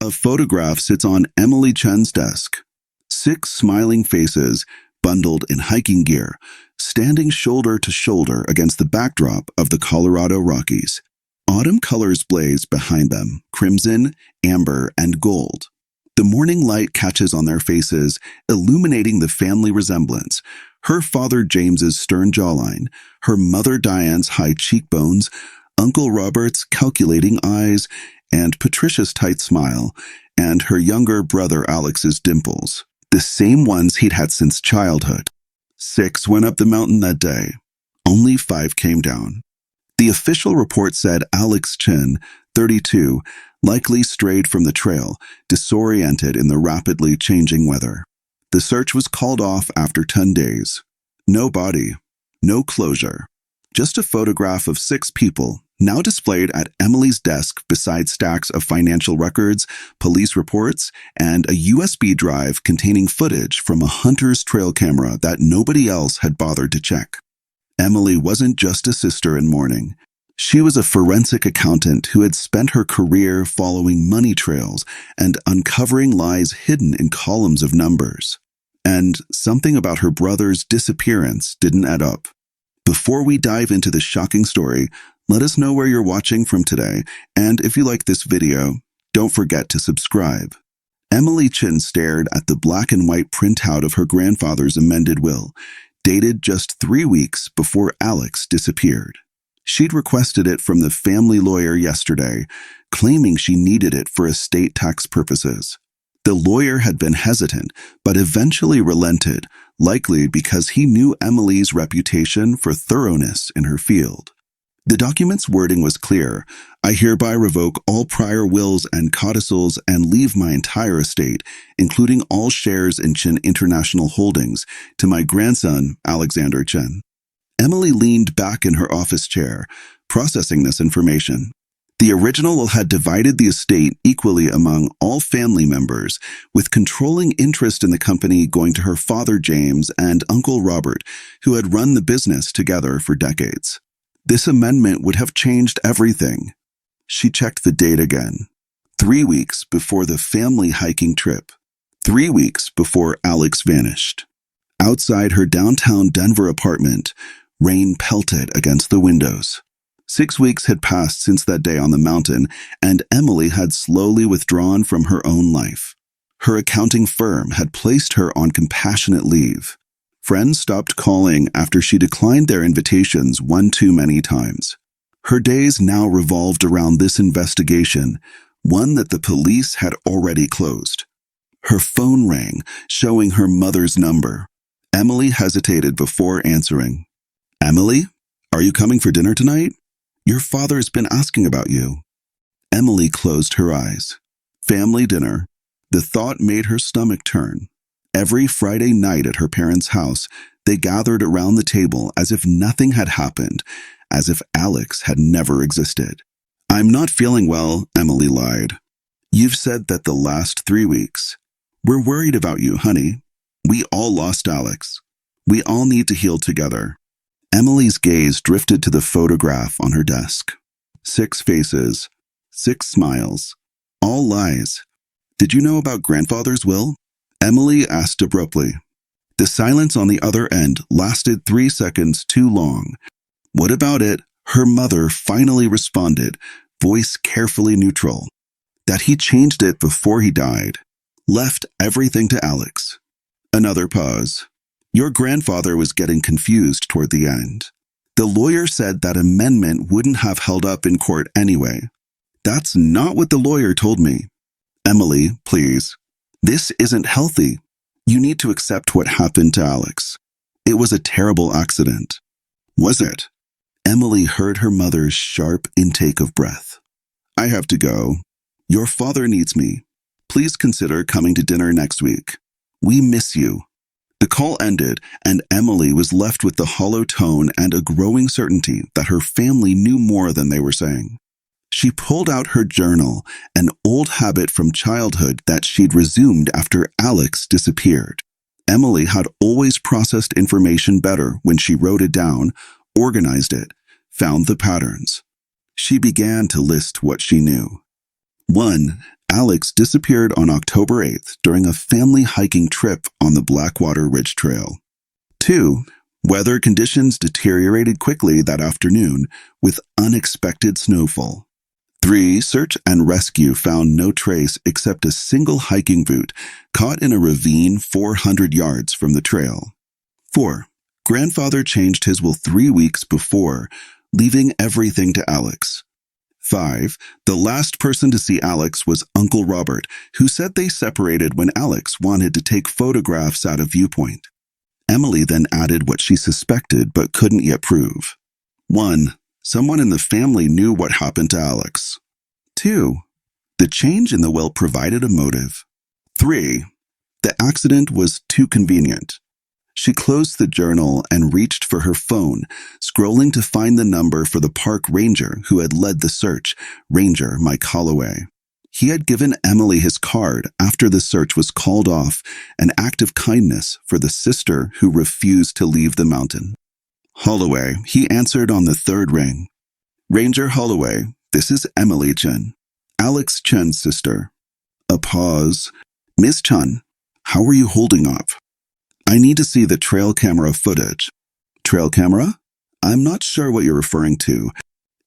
A photograph sits on Emily Chen's desk. 6 smiling faces, bundled in hiking gear, standing shoulder to shoulder against the backdrop of the Colorado Rockies. Autumn colors blaze behind them, crimson, amber, and gold. The morning light catches on their faces, illuminating the family resemblance. Her father James's stern jawline, her mother Diane's high cheekbones, Uncle Robert's calculating eyes, and Patricia's tight smile, and her younger brother Alex's dimples, the same ones he'd had since childhood. 6 went up the mountain that day. Only 5 came down. The official report said Alex Chen, 32, likely strayed from the trail, disoriented in the rapidly changing weather. The search was called off after 10 days. No body, no closure. Just a photograph of 6 people, now displayed at Emily's desk beside stacks of financial records, police reports, and a USB drive containing footage from a hunter's trail camera that nobody else had bothered to check. Emily wasn't just a sister in mourning. She was a forensic accountant who had spent her career following money trails and uncovering lies hidden in columns of numbers. And something about her brother's disappearance didn't add up. Before we dive into this shocking story, let us know where you're watching from today, and if you like this video, don't forget to subscribe. Emily Chen stared at the black and white printout of her grandfather's amended will, dated just 3 weeks before Alex disappeared. She'd requested it from the family lawyer yesterday, claiming she needed it for estate tax purposes. The lawyer had been hesitant, but eventually relented, likely because he knew Emily's reputation for thoroughness in her field. The document's wording was clear. I hereby revoke all prior wills and codicils and leave my entire estate, including all shares in Chen International Holdings, to my grandson, Alexander Chen. Emily leaned back in her office chair, processing this information. The original will had divided the estate equally among all family members, with controlling interest in the company going to her father James and Uncle Robert, who had run the business together for decades. This amendment would have changed everything. She checked the date again. 3 weeks before the family hiking trip. 3 weeks before Alex vanished. Outside her downtown Denver apartment, rain pelted against the windows. 6 weeks had passed since that day on the mountain, and Emily had slowly withdrawn from her own life. Her accounting firm had placed her on compassionate leave. Friends stopped calling after she declined their invitations one too many times. Her days now revolved around this investigation, one that the police had already closed. Her phone rang, showing her mother's number. Emily hesitated before answering. "Emily, are you coming for dinner tonight? Your father's been asking about you." Emily closed her eyes. Family dinner. The thought made her stomach turn. Every Friday night at her parents' house, they gathered around the table as if nothing had happened, as if Alex had never existed. "I'm not feeling well," Emily lied. "You've said that the last 3 weeks. We're worried about you, honey. We all lost Alex. We all need to heal together." Emily's gaze drifted to the photograph on her desk. 6 faces, 6 smiles, all lies. "Did you know about grandfather's will?" Emily asked abruptly. The silence on the other end lasted 3 seconds too long. "What about it?" Her mother finally responded, voice carefully neutral. "That he changed it before he died. Left everything to Alex." Another pause. "Your grandfather was getting confused toward the end. The lawyer said that amendment wouldn't have held up in court anyway." "That's not what the lawyer told me." "Emily, please. This isn't healthy. You need to accept what happened to Alex. It was a terrible accident." "Was it?" Emily heard her mother's sharp intake of breath. "I have to go. Your father needs me. Please consider coming to dinner next week. We miss you." The call ended, and Emily was left with the hollow tone and a growing certainty that her family knew more than they were saying. She pulled out her journal, an old habit from childhood that she'd resumed after Alex disappeared. Emily had always processed information better when she wrote it down, organized it, found the patterns. She began to list what she knew. 1. Alex disappeared on October 8th during a family hiking trip on the Blackwater Ridge Trail. 2. Weather conditions deteriorated quickly that afternoon with unexpected snowfall. 3. Search and rescue found no trace except a single hiking boot caught in a ravine 400 yards from the trail. 4. Grandfather changed his will 3 weeks before, leaving everything to Alex. 5. The last person to see Alex was Uncle Robert, who said they separated when Alex wanted to take photographs at a viewpoint. Emily then added what she suspected but couldn't yet prove. 1. Someone in the family knew what happened to Alex. 2. The change in the will provided a motive. 3. The accident was too convenient. She closed the journal and reached for her phone, scrolling to find the number for the park ranger who had led the search, Ranger Mike Holloway. He had given Emily his card after the search was called off, an act of kindness for the sister who refused to leave the mountain. Holloway, he answered on the third ring. Ranger Holloway, this is Emily Chen, Alex Chen's sister. A pause. Miss Chen, how are you holding up? I need to see the trail camera footage. Trail camera? I'm not sure what you're referring to.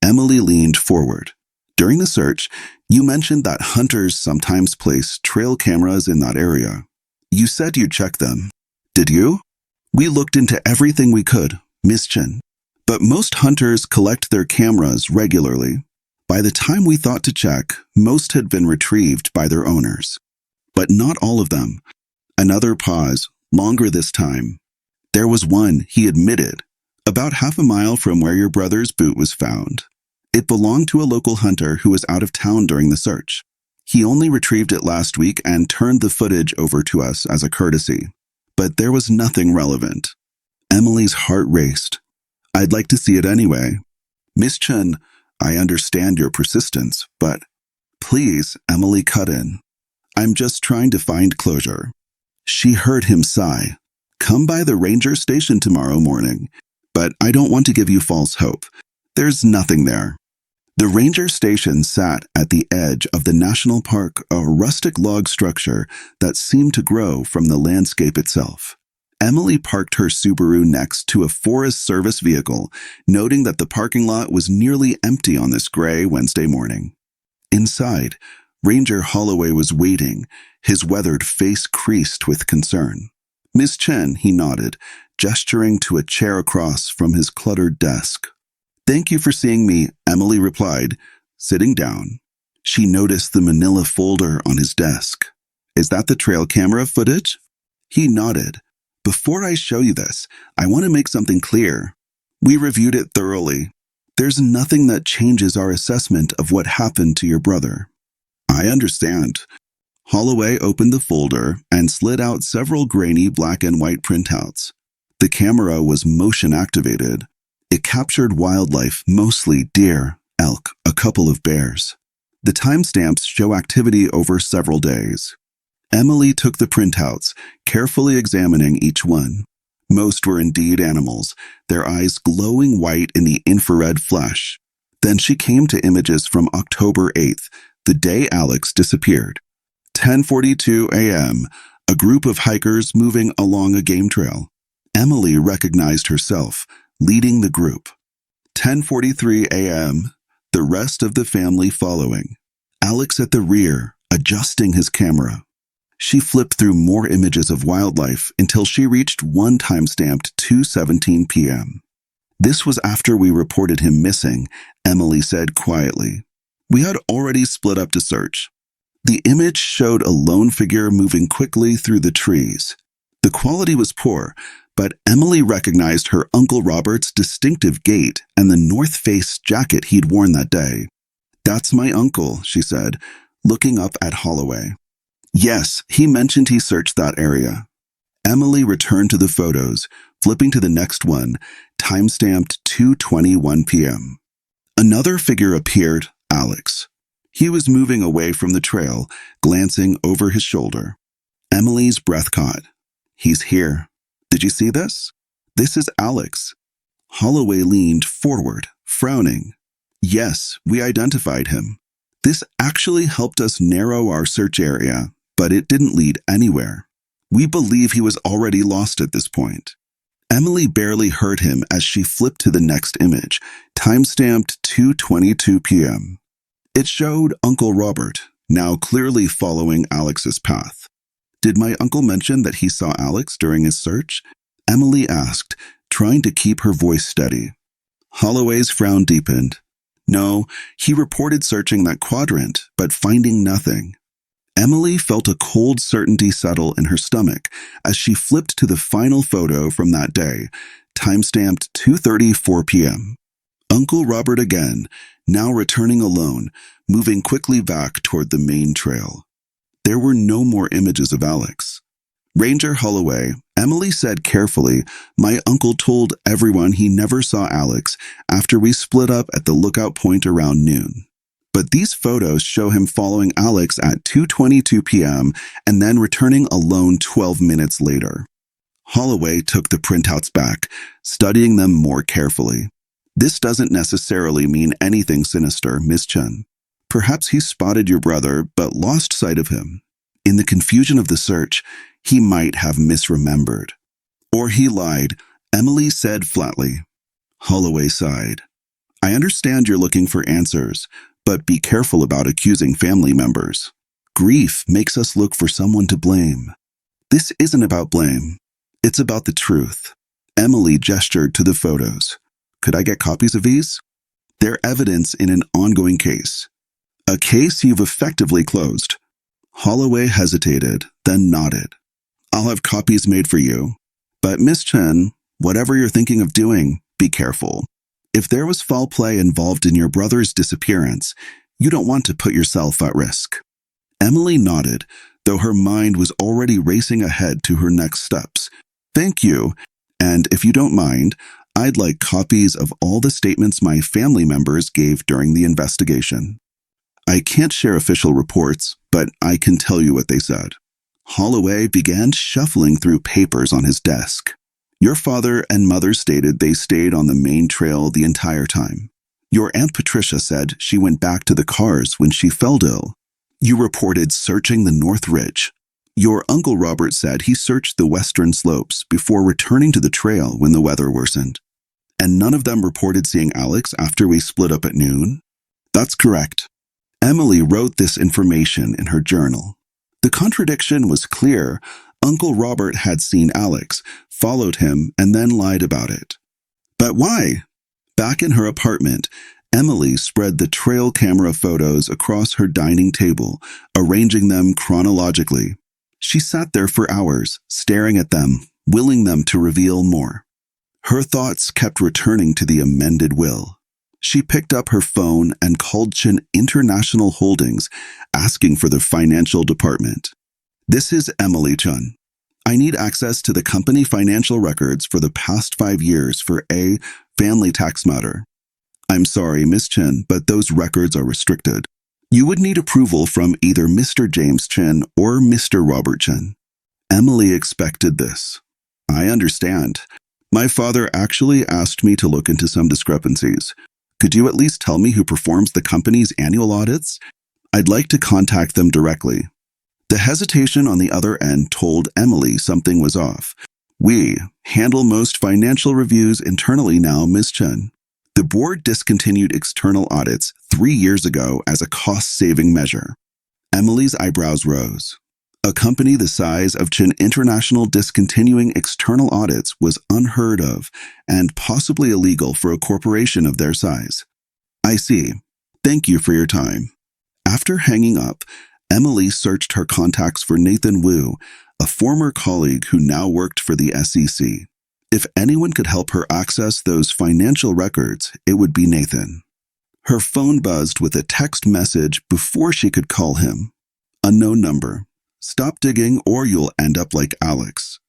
Emily leaned forward. During the search, you mentioned that hunters sometimes place trail cameras in that area. You said you'd check them. Did you? We looked into everything we could, Miss Chen. But most hunters collect their cameras regularly. By the time we thought to check, most had been retrieved by their owners. But not all of them. Another pause, longer this time. There was one, he admitted, about half a mile from where your brother's boot was found. It belonged to a local hunter who was out of town during the search. He only retrieved it last week and turned the footage over to us as a courtesy. But there was nothing relevant. Emily's heart raced. I'd like to see it anyway. Miss Chen, I understand your persistence, but please, Emily cut in. I'm just trying to find closure. She heard him sigh. Come by the ranger station tomorrow morning, but I don't want to give you false hope. There's nothing there. The ranger station sat at the edge of the national park, a rustic log structure that seemed to grow from the landscape itself. Emily parked her Subaru next to a Forest Service vehicle, noting that the parking lot was nearly empty on this gray Wednesday morning. Inside, Ranger Holloway was waiting, his weathered face creased with concern. Miss Chen, he nodded, gesturing to a chair across from his cluttered desk. Thank you for seeing me, Emily replied, sitting down. She noticed the manila folder on his desk. Is that the trail camera footage? He nodded. Before I show you this, I want to make something clear. We reviewed it thoroughly. There's nothing that changes our assessment of what happened to your brother. I understand. Holloway opened the folder and slid out several grainy black and white printouts. The camera was motion activated. It captured wildlife, mostly deer, elk, a couple of bears. The timestamps show activity over several days. Emily took the printouts, carefully examining each one. Most were indeed animals, their eyes glowing white in the infrared flash. Then she came to images from October 8th, the day Alex disappeared. 10:42 a.m., a group of hikers moving along a game trail. Emily recognized herself, leading the group. 10:43 a.m., the rest of the family following. Alex at the rear, adjusting his camera. She flipped through more images of wildlife until she reached one timestamped 2:17 p.m. This was after we reported him missing, Emily said quietly. We had already split up to search. The image showed a lone figure moving quickly through the trees. The quality was poor, but Emily recognized her Uncle Robert's distinctive gait and the North Face jacket he'd worn that day. That's my uncle, she said, looking up at Holloway. Yes, he mentioned he searched that area. Emily returned to the photos, flipping to the next one, timestamped 2:21 p.m. Another figure appeared, Alex. He was moving away from the trail, glancing over his shoulder. Emily's breath caught. He's here. Did you see this? This is Alex. Holloway leaned forward, frowning. Yes, we identified him. This actually helped us narrow our search area, but it didn't lead anywhere. We believe he was already lost at this point. Emily barely heard him as she flipped to the next image, timestamped 2:22 p.m. It showed Uncle Robert, now clearly following Alex's path. Did my uncle mention that he saw Alex during his search? Emily asked, trying to keep her voice steady. Holloway's frown deepened. No, he reported searching that quadrant, but finding nothing. Emily felt a cold certainty settle in her stomach as she flipped to the final photo from that day, timestamped 2:34 p.m. Uncle Robert again, now returning alone, moving quickly back toward the main trail. There were no more images of Alex. Ranger Holloway, Emily said carefully, my uncle told everyone he never saw Alex after we split up at the lookout point around noon. But these photos show him following Alex at 2:22 p.m. and then returning alone 12 minutes later. Holloway took the printouts back, studying them more carefully. This doesn't necessarily mean anything sinister, Miss Chen. Perhaps he spotted your brother but lost sight of him. In the confusion of the search, he might have misremembered. Or he lied, Emily said flatly. Holloway sighed. I understand you're looking for answers, but be careful about accusing family members. Grief makes us look for someone to blame. This isn't about blame. It's about the truth. Emily gestured to the photos. Could I get copies of these? They're evidence in an ongoing case. A case you've effectively closed. Holloway hesitated, then nodded. I'll have copies made for you. But Miss Chen, whatever you're thinking of doing, be careful. If there was foul play involved in your brother's disappearance, you don't want to put yourself at risk. Emily nodded, though her mind was already racing ahead to her next steps. Thank you, and if you don't mind, I'd like copies of all the statements my family members gave during the investigation. I can't share official reports, but I can tell you what they said. Holloway began shuffling through papers on his desk. Your father and mother stated they stayed on the main trail the entire time. Your Aunt Patricia said she went back to the cars when she fell ill. You reported searching the North Ridge. Your Uncle Robert said he searched the western slopes before returning to the trail when the weather worsened. And none of them reported seeing Alex after we split up at noon? That's correct. Emily wrote this information in her journal. The contradiction was clear. Uncle Robert had seen Alex, followed him, and then lied about it. But why? Back in her apartment, Emily spread the trail camera photos across her dining table, arranging them chronologically. She sat there for hours, staring at them, willing them to reveal more. Her thoughts kept returning to the amended will. She picked up her phone and called Chen International Holdings, asking for the financial department. This is Emily Chen. I need access to the company financial records for the past 5 years for a family tax matter. I'm sorry, Miss Chen, but those records are restricted. You would need approval from either Mr. James Chen or Mr. Robert Chen. Emily expected this. I understand. My father actually asked me to look into some discrepancies. Could you at least tell me who performs the company's annual audits? I'd like to contact them directly. The hesitation on the other end told Emily something was off. We handle most financial reviews internally now, Ms. Chen. The board discontinued external audits 3 years ago as a cost-saving measure. Emily's eyebrows rose. A company the size of Chen International discontinuing external audits was unheard of and possibly illegal for a corporation of their size. I see. Thank you for your time. After hanging up, Emily searched her contacts for Nathan Wu, a former colleague who now worked for the SEC. If anyone could help her access those financial records, it would be Nathan. Her phone buzzed with a text message before she could call him. Unknown number. Stop digging or you'll end up like Alex.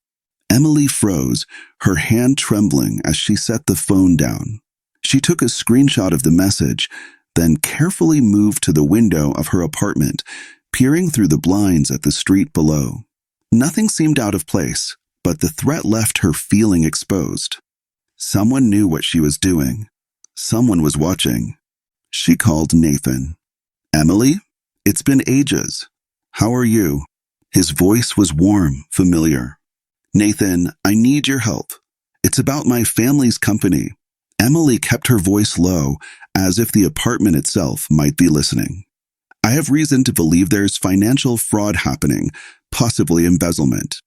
Emily froze, her hand trembling as she set the phone down. She took a screenshot of the message, then carefully moved to the window of her apartment, peering through the blinds at the street below. Nothing seemed out of place, but the threat left her feeling exposed. Someone knew what she was doing. Someone was watching. She called Nathan. Emily? It's been ages. How are you? His voice was warm, familiar. Nathan, I need your help. It's about my family's company. Emily kept her voice low, as if the apartment itself might be listening. I have reason to believe there's financial fraud happening, possibly embezzlement.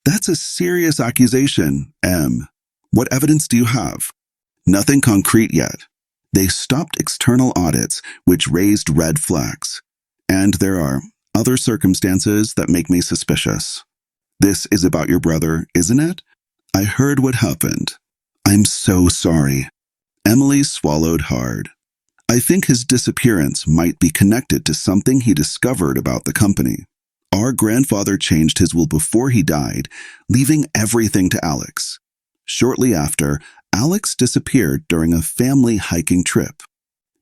That's a serious accusation, Em. What evidence do you have? Nothing concrete yet. They stopped external audits, which raised red flags. And there are other circumstances that make me suspicious. This is about your brother, isn't it? I heard what happened. I'm so sorry. Emily swallowed hard. I think his disappearance might be connected to something he discovered about the company. Our grandfather changed his will before he died, leaving everything to Alex. Shortly after, Alex disappeared during a family hiking trip.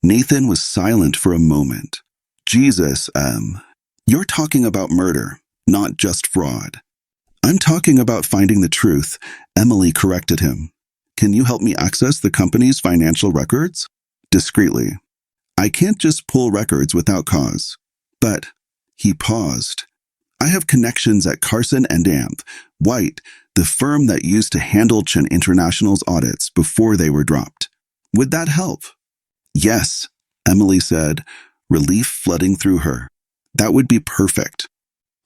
Nathan was silent for a moment. Jesus, you're talking about murder, not just fraud. I'm talking about finding the truth, Emily corrected him. Can you help me access the company's financial records? Discreetly. I can't just pull records without cause. But, he paused. I have connections at Carson and Amp, White, the firm that used to handle Chen International's audits before they were dropped. Would that help? Yes, Emily said, relief flooding through her. That would be perfect.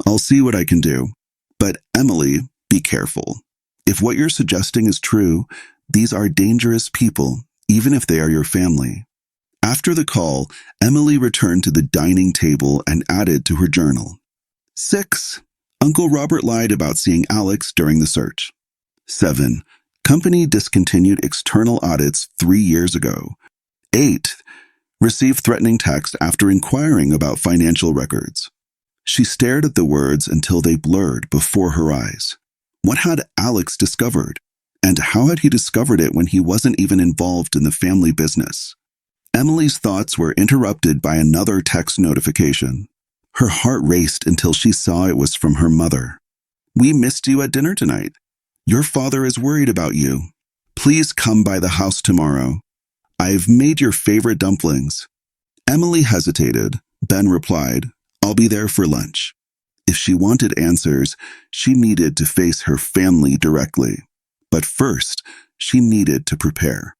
I'll see what I can do. But Emily, be careful. If what you're suggesting is true, these are dangerous people, even if they are your family. After the call, Emily returned to the dining table and added to her journal. 6. Uncle Robert lied about seeing Alex during the search. 7. Company discontinued external audits 3 years ago. 8. Received threatening text after inquiring about financial records. She stared at the words until they blurred before her eyes. What had Alex discovered? And how had he discovered it when he wasn't even involved in the family business? Emily's thoughts were interrupted by another text notification. Her heart raced until she saw it was from her mother. We missed you at dinner tonight. Your father is worried about you. Please come by the house tomorrow. I've made your favorite dumplings. Emily hesitated. Ben replied, I'll be there for lunch. If she wanted answers, she needed to face her family directly. But first, she needed to prepare.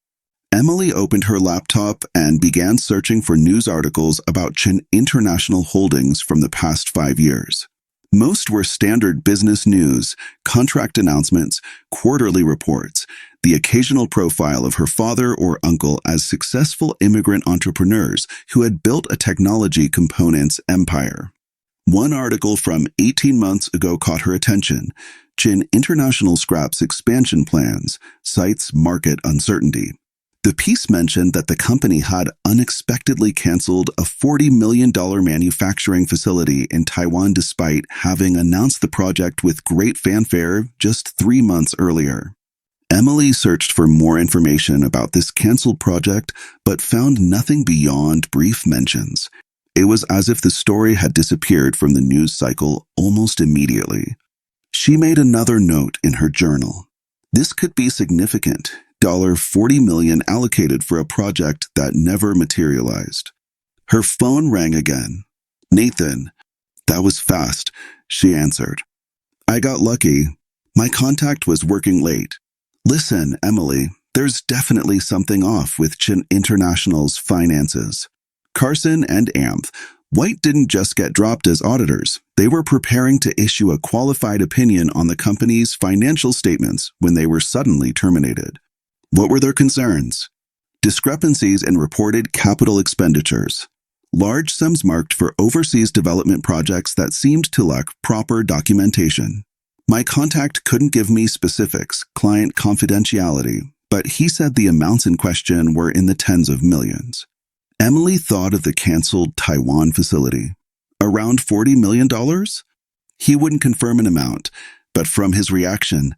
Emily opened her laptop and began searching for news articles about Chen International Holdings from the past 5 years. Most were standard business news, contract announcements, quarterly reports, the occasional profile of her father or uncle as successful immigrant entrepreneurs who had built a technology components empire. One article from 18 months ago caught her attention. Chen International scraps expansion plans, cites market uncertainty. The piece mentioned that the company had unexpectedly canceled a $40 million manufacturing facility in Taiwan despite having announced the project with great fanfare just 3 months earlier. Emily searched for more information about this canceled project but found nothing beyond brief mentions. It was as if the story had disappeared from the news cycle almost immediately. She made another note in her journal. This could be significant. $40 million allocated for a project that never materialized. Her phone rang again. Nathan. That was fast, she answered. I got lucky. My contact was working late. Listen, Emily, there's definitely something off with Chen International's finances. Carson and Amp, White didn't just get dropped as auditors. They were preparing to issue a qualified opinion on the company's financial statements when they were suddenly terminated. What were their concerns? Discrepancies in reported capital expenditures. Large sums marked for overseas development projects that seemed to lack proper documentation. My contact couldn't give me specifics, client confidentiality, but he said the amounts in question were in the tens of millions. Emily thought of the canceled Taiwan facility. Around $40 million? He wouldn't confirm an amount, but from his reaction,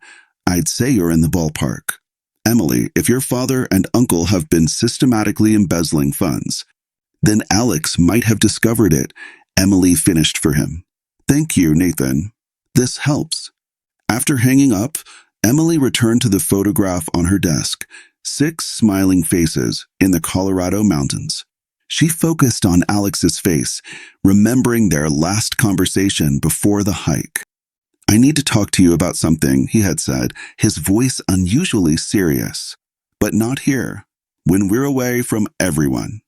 I'd say you're in the ballpark. Emily, if your father and uncle have been systematically embezzling funds, then Alex might have discovered it, Emily finished for him. Thank you, Nathan. This helps. After hanging up, Emily returned to the photograph on her desk, 6 smiling faces in the Colorado mountains. She focused on Alex's face, remembering their last conversation before the hike. "I need to talk to you about something," he had said, his voice unusually serious. "But not here, when we're away from everyone."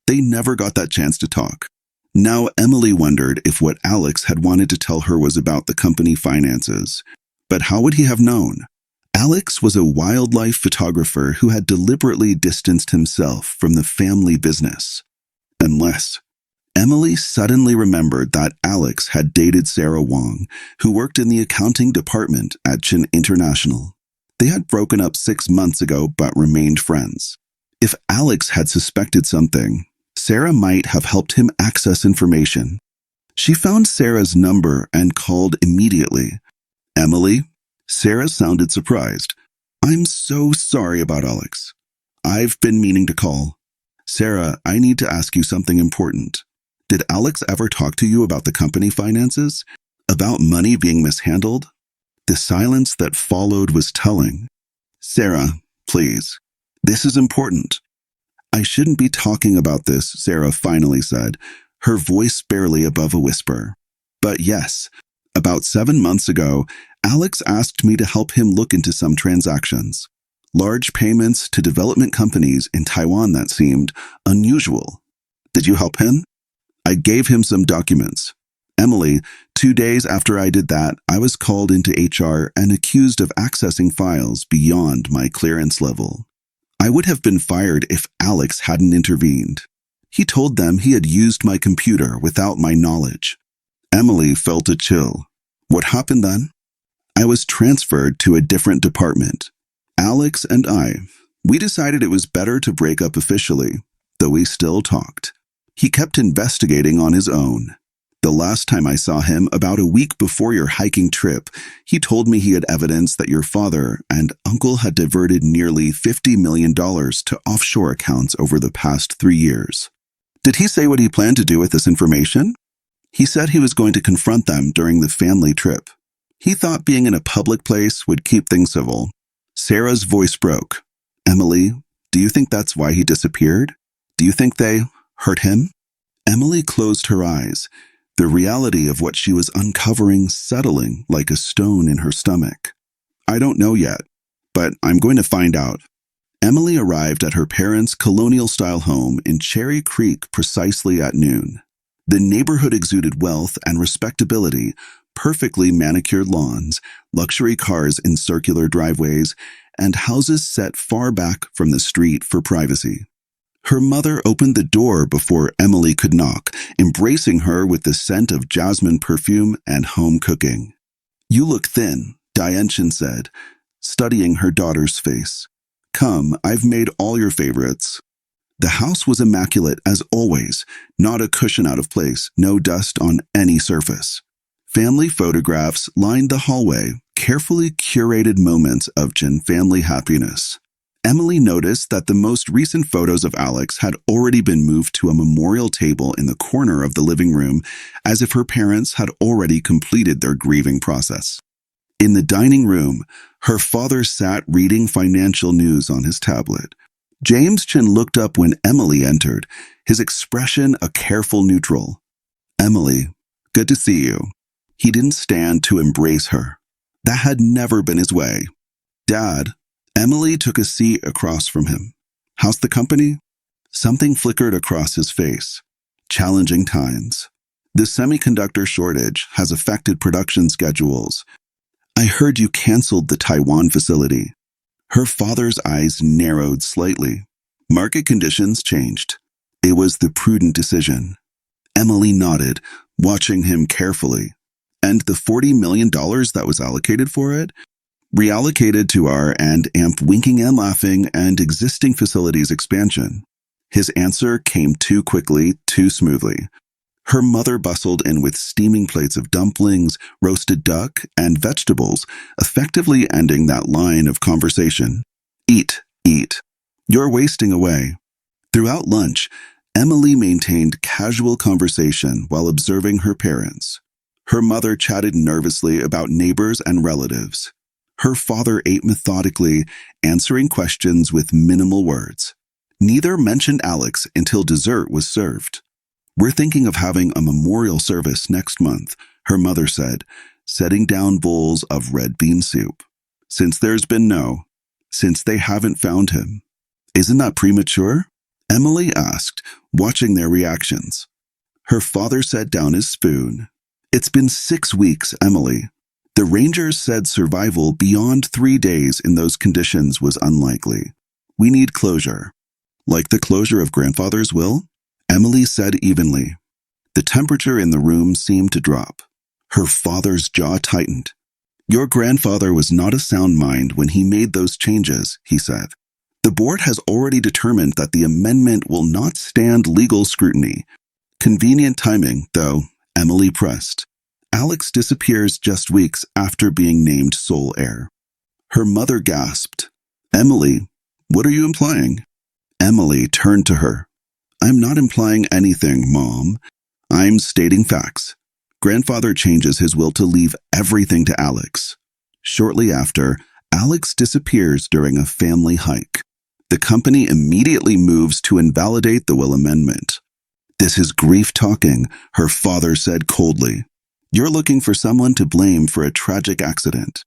They never got that chance to talk. Now Emily wondered if what Alex had wanted to tell her was about the company finances. But how would he have known? Alex was a wildlife photographer who had deliberately distanced himself from the family business. Unless Emily suddenly remembered that Alex had dated Sarah Wong, who worked in the accounting department at Chen International. They had broken up 6 months ago but remained friends. If Alex had suspected something, Sarah might have helped him access information. She found Sarah's number and called immediately. "Emily?" Sarah sounded surprised. "I'm so sorry about Alex. I've been meaning to call. Sarah, I need to ask you something important. Did Alex ever talk to you about the company finances? About money being mishandled?" The silence that followed was telling. "Sarah, please. This is important." "I shouldn't be talking about this," Sarah finally said, her voice barely above a whisper. "But yes, about 7 months ago, Alex asked me to help him look into some transactions. Large payments to development companies in Taiwan that seemed unusual. Did you help him?" "I gave him some documents. Emily, 2 days after I did that, I was called into HR and accused of accessing files beyond my clearance level. I would have been fired if Alex hadn't intervened. He told them he had used my computer without my knowledge." Emily felt a chill. "What happened then?" "I was transferred to a different department. Alex and we decided it was better to break up officially, though we still talked. He kept investigating on his own. The last time I saw him, about a week before your hiking trip, he told me he had evidence that your father and uncle had diverted nearly $50 million to offshore accounts over the past 3 years. Did he say what he planned to do with this information?" "He said he was going to confront them during the family trip. He thought being in a public place would keep things civil." Sarah's voice broke. "Emily, do you think that's why he disappeared? Do you think they hurt him?" Emily closed her eyes, the reality of what she was uncovering settling like a stone in her stomach. "I don't know yet, but I'm going to find out." Emily arrived at her parents' colonial-style home in Cherry Creek precisely at noon. The neighborhood exuded wealth and respectability, perfectly manicured lawns, luxury cars in circular driveways, and houses set far back from the street for privacy. Her mother opened the door before Emily could knock, embracing her with the scent of jasmine perfume and home cooking. "You look thin," Diane Chen said, studying her daughter's face. "Come, I've made all your favorites." The house was immaculate as always, not a cushion out of place, no dust on any surface. Family photographs lined the hallway, carefully curated moments of Chen family happiness. Emily noticed that the most recent photos of Alex had already been moved to a memorial table in the corner of the living room, as if her parents had already completed their grieving process. In the dining room, her father sat reading financial news on his tablet. James Chen looked up when Emily entered, his expression a careful neutral. "Emily, good to see you." He didn't stand to embrace her. That had never been his way. "Dad." Emily took a seat across from him. "How's the company?" Something flickered across his face. "Challenging times. The semiconductor shortage has affected production schedules. I heard you canceled the Taiwan facility." Her father's eyes narrowed slightly. "Market conditions changed. It was the prudent decision." Emily nodded, watching him carefully. "And the $40 million that was allocated for it?" "Reallocated to our and AMP winking and laughing and existing facilities expansion." His answer came too quickly, too smoothly. Her mother bustled in with steaming plates of dumplings, roasted duck, and vegetables, effectively ending that line of conversation. "Eat, eat. You're wasting away." Throughout lunch, Emily maintained casual conversation while observing her parents. Her mother chatted nervously about neighbors and relatives. Her father ate methodically, answering questions with minimal words. Neither mentioned Alex until dessert was served. "We're thinking of having a memorial service next month," her mother said, setting down bowls of red bean soup. "Since since they haven't found him." "Isn't that premature?" Emily asked, watching their reactions. Her father set down his spoon. "It's been 6 weeks, Emily. The Rangers said survival beyond 3 days in those conditions was unlikely. We need closure." "Like the closure of grandfather's will?" Emily said evenly. The temperature in the room seemed to drop. Her father's jaw tightened. "Your grandfather was not a sound mind when he made those changes," he said. "The board has already determined that the amendment will not stand legal scrutiny." "Convenient timing, though," Emily pressed. "Alex disappears just weeks after being named sole heir." Her mother gasped. "Emily, what are you implying?" Emily turned to her. "I'm not implying anything, Mom. I'm stating facts. Grandfather changes his will to leave everything to Alex. Shortly after, Alex disappears during a family hike. The company immediately moves to invalidate the will amendment." "This is grief talking," her father said coldly. "You're looking for someone to blame for a tragic accident."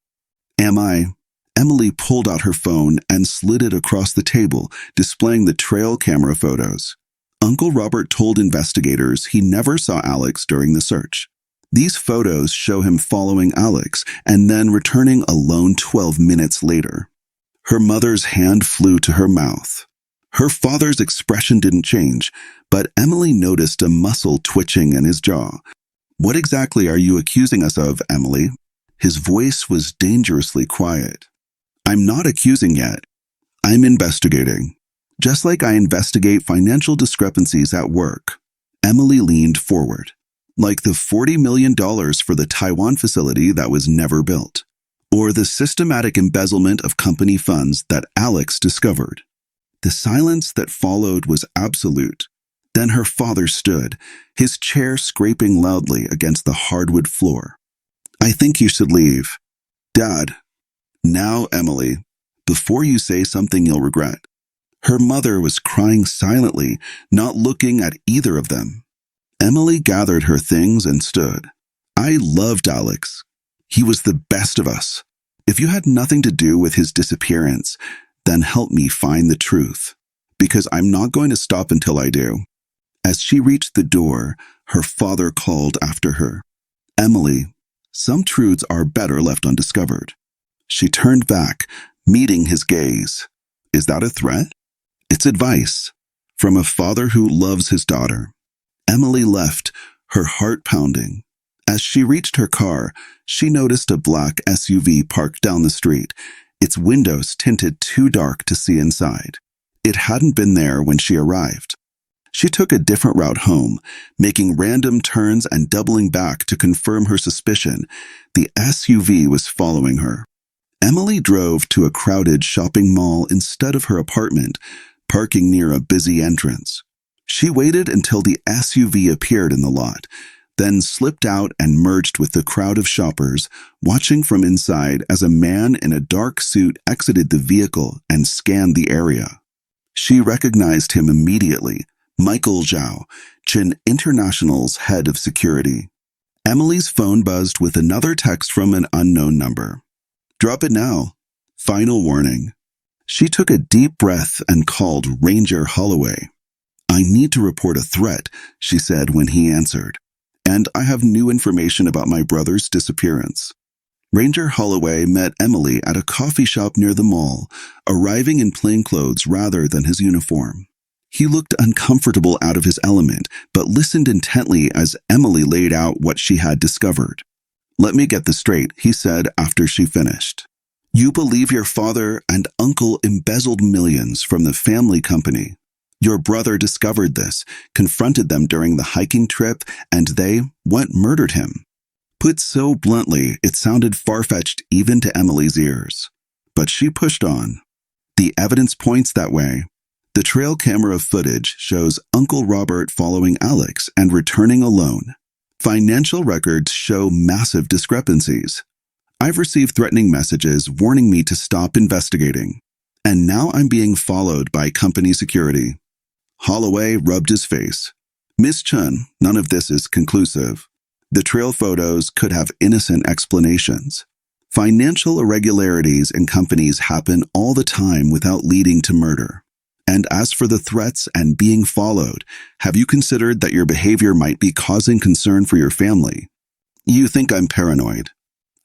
"Am I?" Emily pulled out her phone and slid it across the table, displaying the trail camera photos. Uncle Robert told investigators he never saw Alex during the search. These photos show him following Alex and then returning alone 12 minutes later. Her mother's hand flew to her mouth. Her father's expression didn't change, but Emily noticed a muscle twitching in his jaw. "What exactly are you accusing us of, Emily?" His voice was dangerously quiet. "I'm not accusing yet. I'm investigating. Just like I investigate financial discrepancies at work." Emily leaned forward. "Like the $40 million for the Taiwan facility that was never built. Or the systematic embezzlement of company funds that Alex discovered." The silence that followed was absolute. Then her father stood, his chair scraping loudly against the hardwood floor. "I think you should leave." "Dad." "Now, Emily, before you say something you'll regret." Her mother was crying silently, not looking at either of them. Emily gathered her things and stood. "I loved Alex. He was the best of us. If you had nothing to do with his disappearance, then help me find the truth. Because I'm not going to stop until I do." As she reached the door, her father called after her. "Emily, some truths are better left undiscovered." She turned back, meeting his gaze. "Is that a threat?" "It's advice. From a father who loves his daughter." Emily left, her heart pounding. As she reached her car, she noticed a black SUV parked down the street, its windows tinted too dark to see inside. It hadn't been there when she arrived. She took a different route home, making random turns and doubling back to confirm her suspicion. The SUV was following her. Emily drove to a crowded shopping mall instead of her apartment, parking near a busy entrance. She waited until the SUV appeared in the lot, then slipped out and merged with the crowd of shoppers, watching from inside as a man in a dark suit exited the vehicle and scanned the area. She recognized him immediately, Michael Zhao, Chen International's head of security. Emily's phone buzzed with another text from an unknown number. "Drop it now. Final warning." She took a deep breath and called Ranger Holloway. "I need to report a threat," she said when he answered. "And I have new information about my brother's disappearance." Ranger Holloway met Emily at a coffee shop near the mall, arriving in plainclothes rather than his uniform. He looked uncomfortable out of his element, but listened intently as Emily laid out what she had discovered. "Let me get this straight," he said after she finished. "You believe your father and uncle embezzled millions from the family company. Your brother discovered this, confronted them during the hiking trip, and they murdered him." Put so bluntly, it sounded far-fetched even to Emily's ears. But she pushed on. "The evidence points that way. The trail camera footage shows Uncle Robert following Alex and returning alone. Financial records show massive discrepancies. I've received threatening messages warning me to stop investigating." And now I'm being followed by company security. Holloway rubbed his face. Miss Chen, none of this is conclusive. The trail photos could have innocent explanations. Financial irregularities in companies happen all the time without leading to murder. And as for the threats and being followed, have you considered that your behavior might be causing concern for your family? You think I'm paranoid.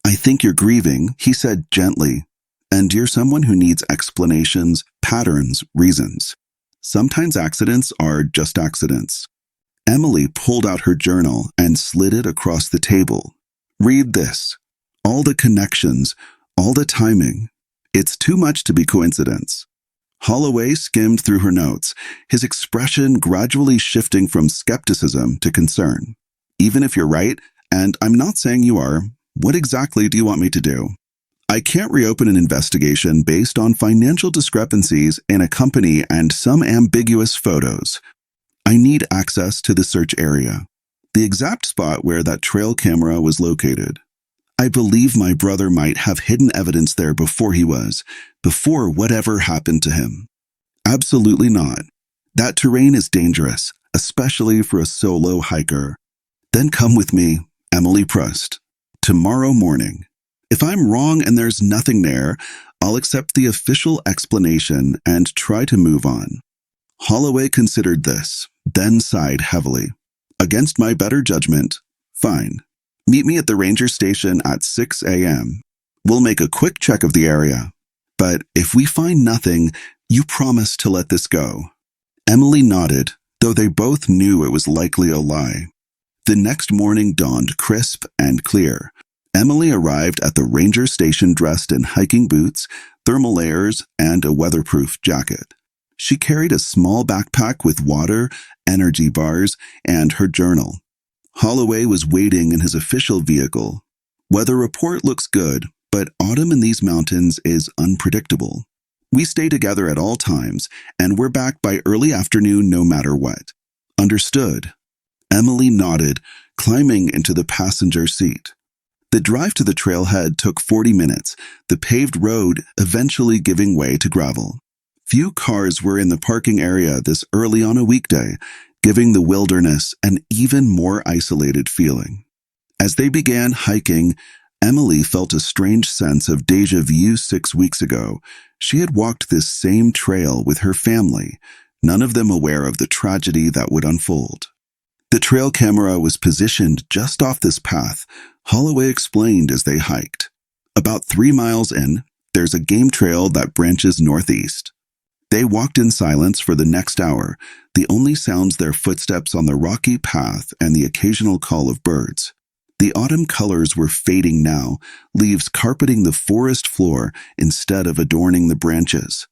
I think you're grieving, he said gently. And you're someone who needs explanations, patterns, reasons. Sometimes accidents are just accidents. Emily pulled out her journal and slid it across the table. Read this. All the connections, all the timing. It's too much to be coincidence. Holloway skimmed through her notes, his expression gradually shifting from skepticism to concern. Even if you're right, and I'm not saying you are, what exactly do you want me to do? I can't reopen an investigation based on financial discrepancies in a company and some ambiguous photos. I need access to the search area, the exact spot where that trail camera was located. I believe my brother might have hidden evidence there before whatever happened to him. Absolutely not. That terrain is dangerous, especially for a solo hiker. Then come with me, Emily pressed. Tomorrow morning. If I'm wrong and there's nothing there, I'll accept the official explanation and try to move on. Holloway considered this, then sighed heavily. Against my better judgment, fine. Meet me at the ranger station at 6 a.m. We'll make a quick check of the area. But if we find nothing, you promise to let this go. Emily nodded, though they both knew it was likely a lie. The next morning dawned crisp and clear. Emily arrived at the ranger station dressed in hiking boots, thermal layers, and a weatherproof jacket. She carried a small backpack with water, energy bars, and her journal. Holloway was waiting in his official vehicle. Weather report looks good, but autumn in these mountains is unpredictable. We stay together at all times, and we're back by early afternoon no matter what. Understood. Emily nodded, climbing into the passenger seat. The drive to the trailhead took 40 minutes, the paved road eventually giving way to gravel. Few cars were in the parking area this early on a weekday, giving the wilderness an even more isolated feeling. As they began hiking, Emily felt a strange sense of déjà vu 6 weeks ago. She had walked this same trail with her family, none of them aware of the tragedy that would unfold. The trail camera was positioned just off this path, Holloway explained as they hiked. About 3 miles in, there's a game trail that branches northeast. They walked in silence for the next hour, the only sounds their footsteps on the rocky path and the occasional call of birds. The autumn colors were fading now, leaves carpeting the forest floor instead of adorning the branches.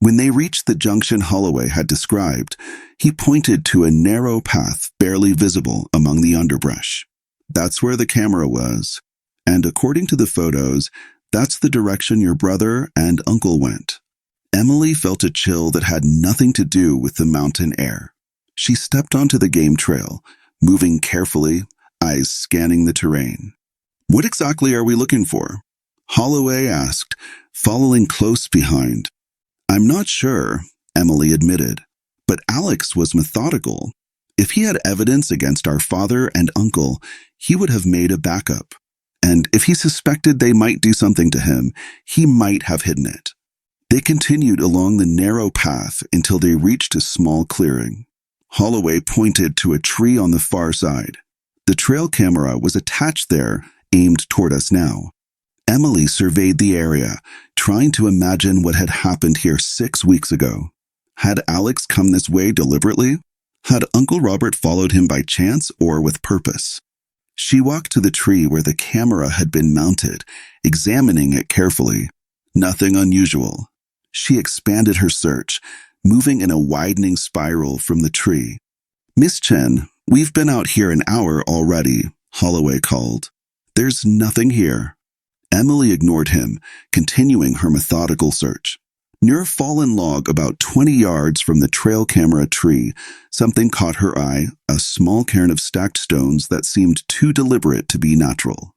When they reached the junction Holloway had described, he pointed to a narrow path barely visible among the underbrush. That's where the camera was, and according to the photos, that's the direction your brother and uncle went. Emily felt a chill that had nothing to do with the mountain air. She stepped onto the game trail, moving carefully, eyes scanning the terrain. What exactly are we looking for? Holloway asked, following close behind. I'm not sure, Emily admitted, but Alex was methodical. If he had evidence against our father and uncle, he would have made a backup. And if he suspected they might do something to him, he might have hidden it. They continued along the narrow path until they reached a small clearing. Holloway pointed to a tree on the far side. The trail camera was attached there, aimed toward us now. Emily surveyed the area, trying to imagine what had happened here 6 weeks ago. Had Alex come this way deliberately? Had Uncle Robert followed him by chance or with purpose? She walked to the tree where the camera had been mounted, examining it carefully. Nothing unusual. She expanded her search, moving in a widening spiral from the tree. Miss Chen, we've been out here an hour already, Holloway called. There's nothing here. Emily ignored him, continuing her methodical search. Near a fallen log about 20 yards from the trail camera tree, something caught her eye, a small cairn of stacked stones that seemed too deliberate to be natural.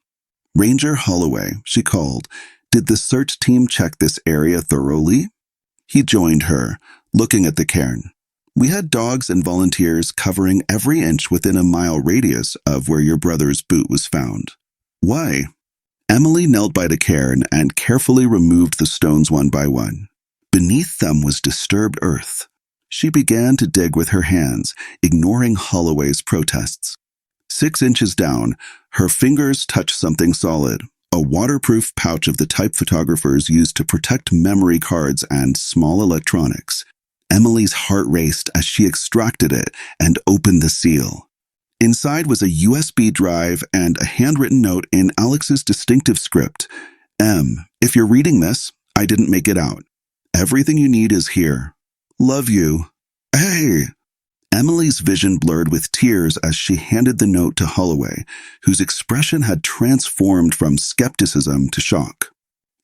Ranger Holloway, she called. Did the search team check this area thoroughly? He joined her, looking at the cairn. We had dogs and volunteers covering every inch within a mile radius of where your brother's boot was found. Why? Emily knelt by the cairn and carefully removed the stones one by one. Beneath them was disturbed earth. She began to dig with her hands, ignoring Holloway's protests. 6 inches down, her fingers touched something solid, a waterproof pouch of the type photographers used to protect memory cards and small electronics. Emily's heart raced as she extracted it and opened the seal. Inside was a USB drive and a handwritten note in Alex's distinctive script. If you're reading this, I didn't make it out. Everything you need is here. Love you. Hey! Emily's vision blurred with tears as she handed the note to Holloway, whose expression had transformed from skepticism to shock.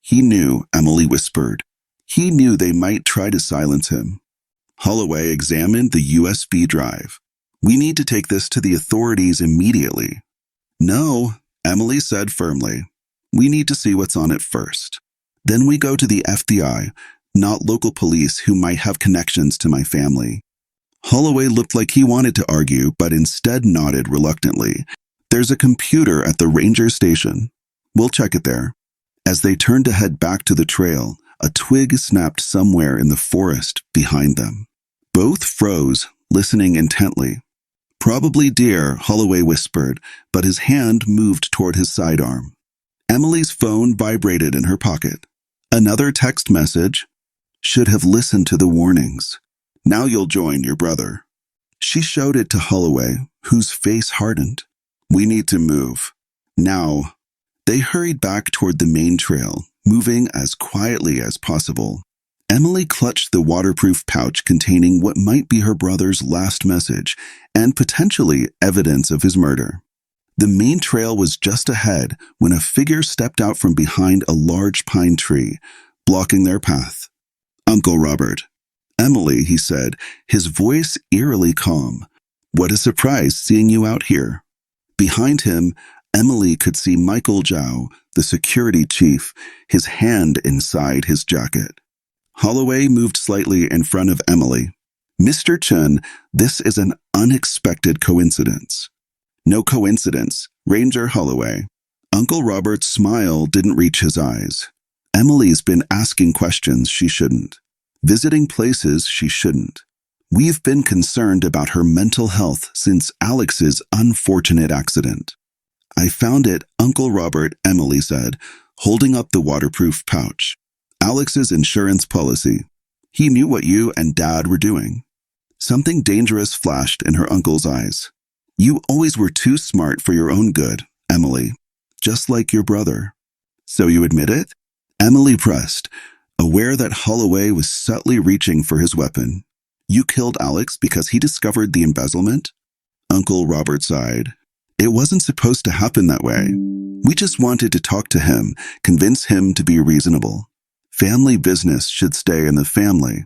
He knew, Emily whispered. He knew they might try to silence him. Holloway examined the USB drive. We need to take this to the authorities immediately. No, Emily said firmly. We need to see what's on it first. Then we go to the FBI, not local police who might have connections to my family. Holloway looked like he wanted to argue, but instead nodded reluctantly. There's a computer at the ranger station. We'll check it there. As they turned to head back to the trail, a twig snapped somewhere in the forest behind them. Both froze, listening intently. Probably deer, Holloway whispered, but his hand moved toward his sidearm. Emily's phone vibrated in her pocket. Another text message. Should have listened to the warnings. Now you'll join your brother. She showed it to Holloway, whose face hardened. We need to move. Now. They hurried back toward the main trail, moving as quietly as possible. Emily clutched the waterproof pouch containing what might be her brother's last message and potentially evidence of his murder. The main trail was just ahead when a figure stepped out from behind a large pine tree, blocking their path. Uncle Robert. Emily, he said, his voice eerily calm. What a surprise seeing you out here. Behind him, Emily could see Michael Zhao, the security chief, his hand inside his jacket. Holloway moved slightly in front of Emily. Mr. Chen, this is an unexpected coincidence. No coincidence, Ranger Holloway. Uncle Robert's smile didn't reach his eyes. Emily's been asking questions she shouldn't, visiting places she shouldn't. We've been concerned about her mental health since Alex's unfortunate accident. I found it, Uncle Robert, Emily said, holding up the waterproof pouch. Alex's insurance policy. He knew what you and Dad were doing. Something dangerous flashed in her uncle's eyes. You always were too smart for your own good, Emily. Just like your brother. So you admit it? Emily pressed, aware that Holloway was subtly reaching for his weapon. You killed Alex because he discovered the embezzlement? Uncle Robert sighed. It wasn't supposed to happen that way. We just wanted to talk to him, convince him to be reasonable. Family business should stay in the family.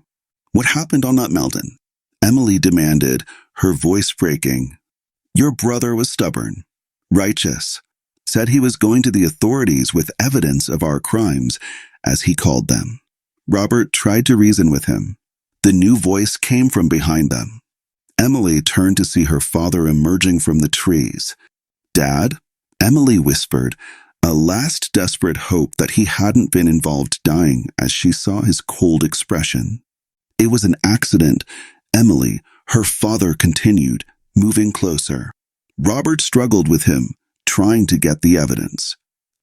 What happened on that mountain? Emily demanded, her voice breaking. Your brother was stubborn, righteous, said he was going to the authorities with evidence of our crimes, as he called them. Robert tried to reason with him. The new voice came from behind them. Emily turned to see her father emerging from the trees. Dad? Emily whispered, a last desperate hope that he hadn't been involved dying as she saw his cold expression. It was an accident, Emily, her father continued, moving closer. Robert struggled with him, trying to get the evidence.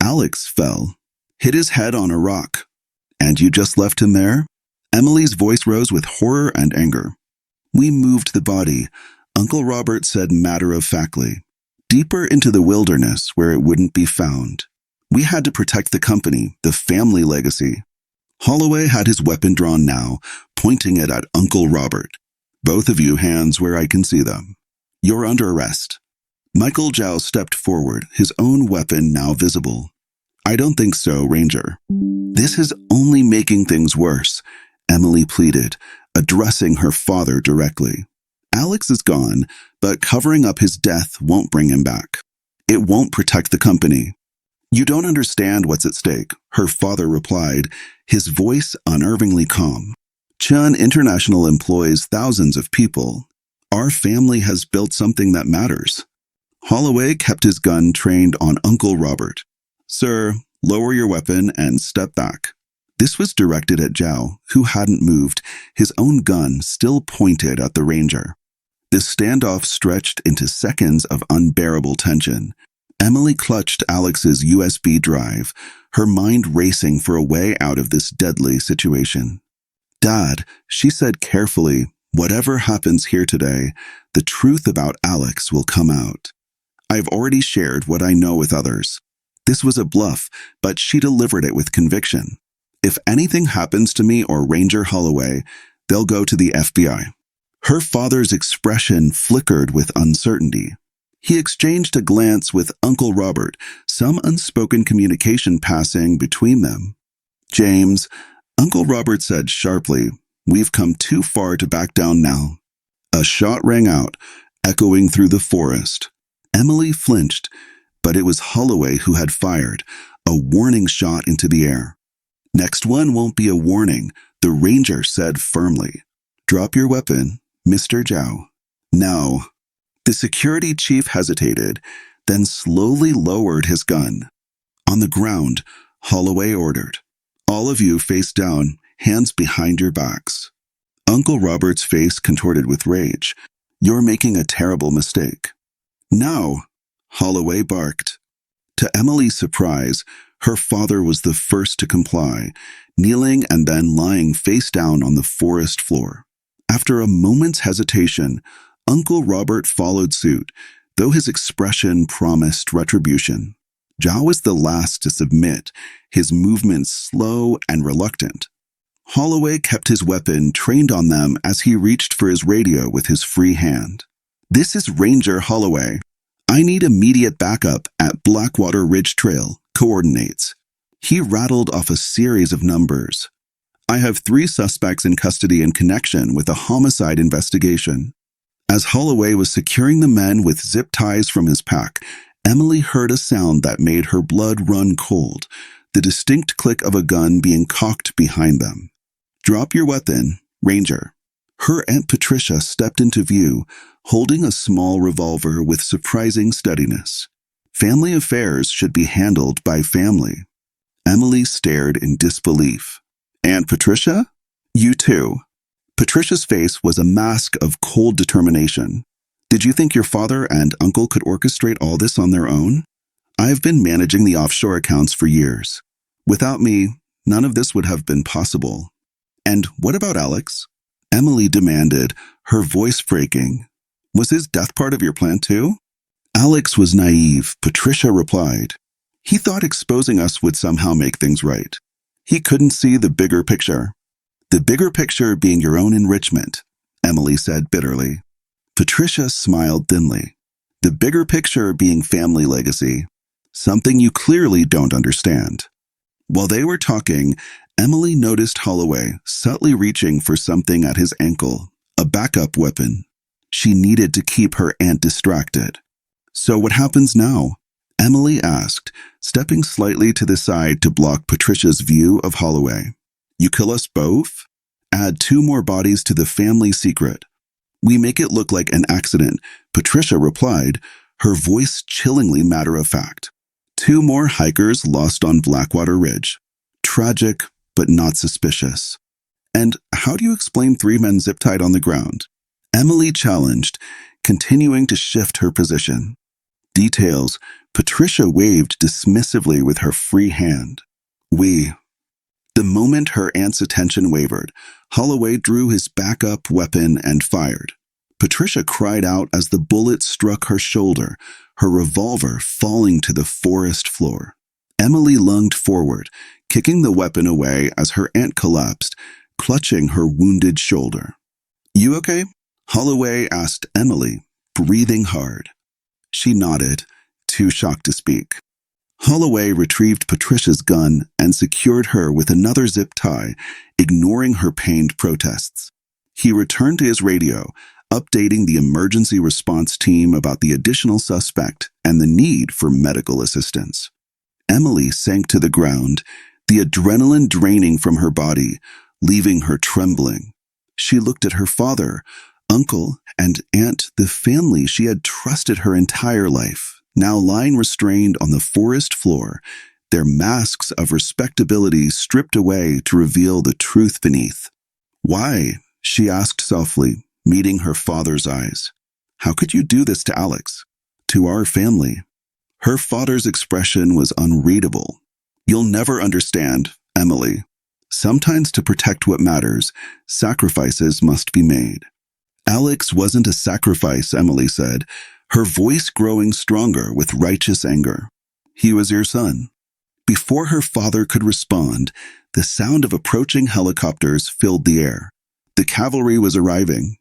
Alex fell, hit his head on a rock. And you just left him there? Emily's voice rose with horror and anger. We moved the body, Uncle Robert said matter-of-factly, deeper into the wilderness where it wouldn't be found. We had to protect the company, the family legacy. Holloway had his weapon drawn now, pointing it at Uncle Robert. Both of you hands where I can see them. You're under arrest. Michael Zhao stepped forward, his own weapon now visible. I don't think so, Ranger. This is only making things worse, Emily pleaded, addressing her father directly. Alex is gone, but covering up his death won't bring him back. It won't protect the company. You don't understand what's at stake, her father replied, his voice unnervingly calm. Chen International employs thousands of people. Our family has built something that matters. Holloway kept his gun trained on Uncle Robert. Sir, lower your weapon and step back. This was directed at Zhao, who hadn't moved, his own gun still pointed at the ranger. The standoff stretched into seconds of unbearable tension. Emily clutched Alex's USB drive, her mind racing for a way out of this deadly situation. Dad, she said carefully, whatever happens here today, the truth about Alex will come out. I've already shared what I know with others. This was a bluff, but she delivered it with conviction. If anything happens to me or Ranger Holloway, they'll go to the FBI. Her father's expression flickered with uncertainty. He exchanged a glance with Uncle Robert, some unspoken communication passing between them. James, Uncle Robert said sharply, we've come too far to back down now. A shot rang out, echoing through the forest. Emily flinched, but it was Holloway who had fired, a warning shot into the air. Next one won't be a warning, the ranger said firmly. Drop your weapon, Mr. Zhao. Now. The security chief hesitated, then slowly lowered his gun. On the ground, Holloway ordered, all of you face down, hands behind your backs. Uncle Robert's face contorted with rage. You're making a terrible mistake. Now, Holloway barked. To Emily's surprise, her father was the first to comply, kneeling and then lying face down on the forest floor. After a moment's hesitation, Uncle Robert followed suit, though his expression promised retribution. Zhao was the last to submit, his movements slow and reluctant. Holloway kept his weapon trained on them as he reached for his radio with his free hand. This is Ranger Holloway. I need immediate backup at Blackwater Ridge Trail. Coordinates. He rattled off a series of numbers. I have 3 suspects in custody in connection with a homicide investigation. As Holloway was securing the men with zip ties from his pack, Emily heard a sound that made her blood run cold, the distinct click of a gun being cocked behind them. Drop your weapon, Ranger. Her Aunt Patricia stepped into view, holding a small revolver with surprising steadiness. Family affairs should be handled by family. Emily stared in disbelief. Aunt Patricia? You too. Patricia's face was a mask of cold determination. Did you think your father and uncle could orchestrate all this on their own? I've been managing the offshore accounts for years. Without me, none of this would have been possible. And what about Alex? Emily demanded, her voice breaking. Was his death part of your plan too? Alex was naive, Patricia replied. He thought exposing us would somehow make things right. He couldn't see the bigger picture. The bigger picture being your own enrichment, Emily said bitterly. Patricia smiled thinly. The bigger picture being family legacy, something you clearly don't understand. While they were talking, Emily noticed Holloway subtly reaching for something at his ankle, a backup weapon. She needed to keep her aunt distracted. So what happens now? Emily asked, stepping slightly to the side to block Patricia's view of Holloway. You kill us both? Add 2 more bodies to the family secret. We make it look like an accident, Patricia replied, her voice chillingly matter-of-fact. 2 more hikers lost on Blackwater Ridge. Tragic, but not suspicious. And how do you explain 3 men zip-tied on the ground? Emily challenged, continuing to shift her position. Details, Patricia waved dismissively with her free hand. We. The moment her aunt's attention wavered, Holloway drew his backup weapon and fired. Patricia cried out as the bullet struck her shoulder, her revolver falling to the forest floor. Emily lunged forward, kicking the weapon away as her aunt collapsed, clutching her wounded shoulder. You okay? Holloway asked Emily, breathing hard. She nodded, too shocked to speak. Holloway retrieved Patricia's gun and secured her with another zip tie, ignoring her pained protests. He returned to his radio, updating the emergency response team about the additional suspect and the need for medical assistance. Emily sank to the ground, the adrenaline draining from her body, leaving her trembling. She looked at her father, uncle, and aunt, the family she had trusted her entire life, now lying restrained on the forest floor, their masks of respectability stripped away to reveal the truth beneath. "Why?" she asked softly, meeting her father's eyes. "How could you do this to Alex? To our family?" Her father's expression was unreadable. "You'll never understand, Emily. Sometimes to protect what matters, sacrifices must be made." "Alex wasn't a sacrifice," Emily said, her voice growing stronger with righteous anger. "He was your son." Before her father could respond, the sound of approaching helicopters filled the air. The cavalry was arriving.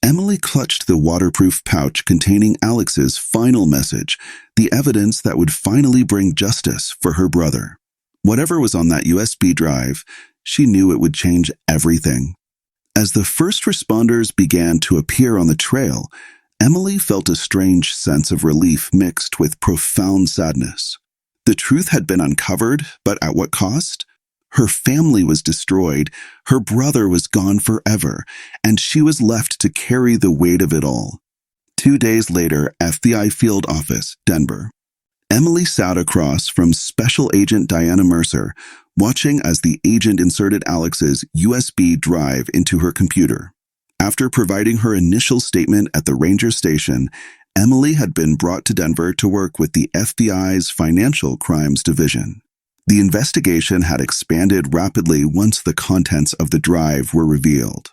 Emily clutched the waterproof pouch containing Alex's final message, the evidence that would finally bring justice for her brother. Whatever was on that USB drive, she knew it would change everything. As the first responders began to appear on the trail, Emily felt a strange sense of relief mixed with profound sadness. The truth had been uncovered, but at what cost? Her family was destroyed, her brother was gone forever, and she was left to carry the weight of it all. 2 days later, FBI Field Office, Denver. Emily sat across from Special Agent Diana Mercer, watching as the agent inserted Alex's USB drive into her computer. After providing her initial statement at the ranger station, Emily had been brought to Denver to work with the FBI's Financial Crimes Division. The investigation had expanded rapidly once the contents of the drive were revealed.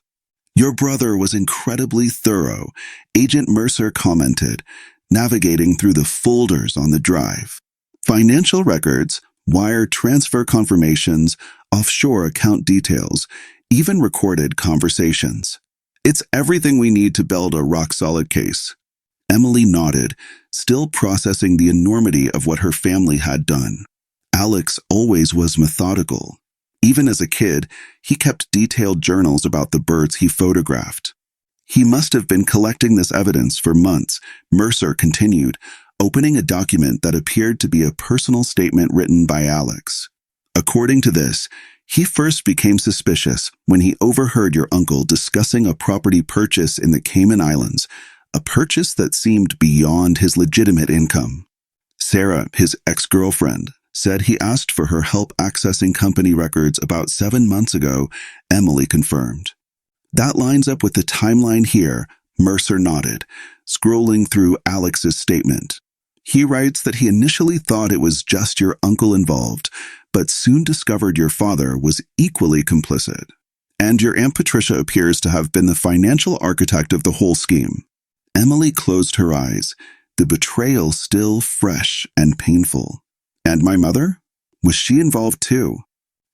"Your brother was incredibly thorough," Agent Mercer commented, navigating through the folders on the drive. Financial records, wire transfer confirmations, offshore account details, even recorded conversations. "It's everything we need to build a rock-solid case." Emily nodded, still processing the enormity of what her family had done. Alex always was methodical. Even as a kid, he kept detailed journals about the birds he photographed. "He must have been collecting this evidence for months," Mercer continued, opening a document that appeared to be a personal statement written by Alex. "According to this, he first became suspicious when he overheard your uncle discussing a property purchase in the Cayman Islands, a purchase that seemed beyond his legitimate income. Sarah, his ex-girlfriend, said he asked for her help accessing company records about 7 months ago," Emily confirmed. "That lines up with the timeline here," Mercer nodded, scrolling through Alex's statement. "He writes that he initially thought it was just your uncle involved, but soon discovered your father was equally complicit. And your Aunt Patricia appears to have been the financial architect of the whole scheme." Emily closed her eyes, the betrayal still fresh and painful. "And my mother? Was she involved too?"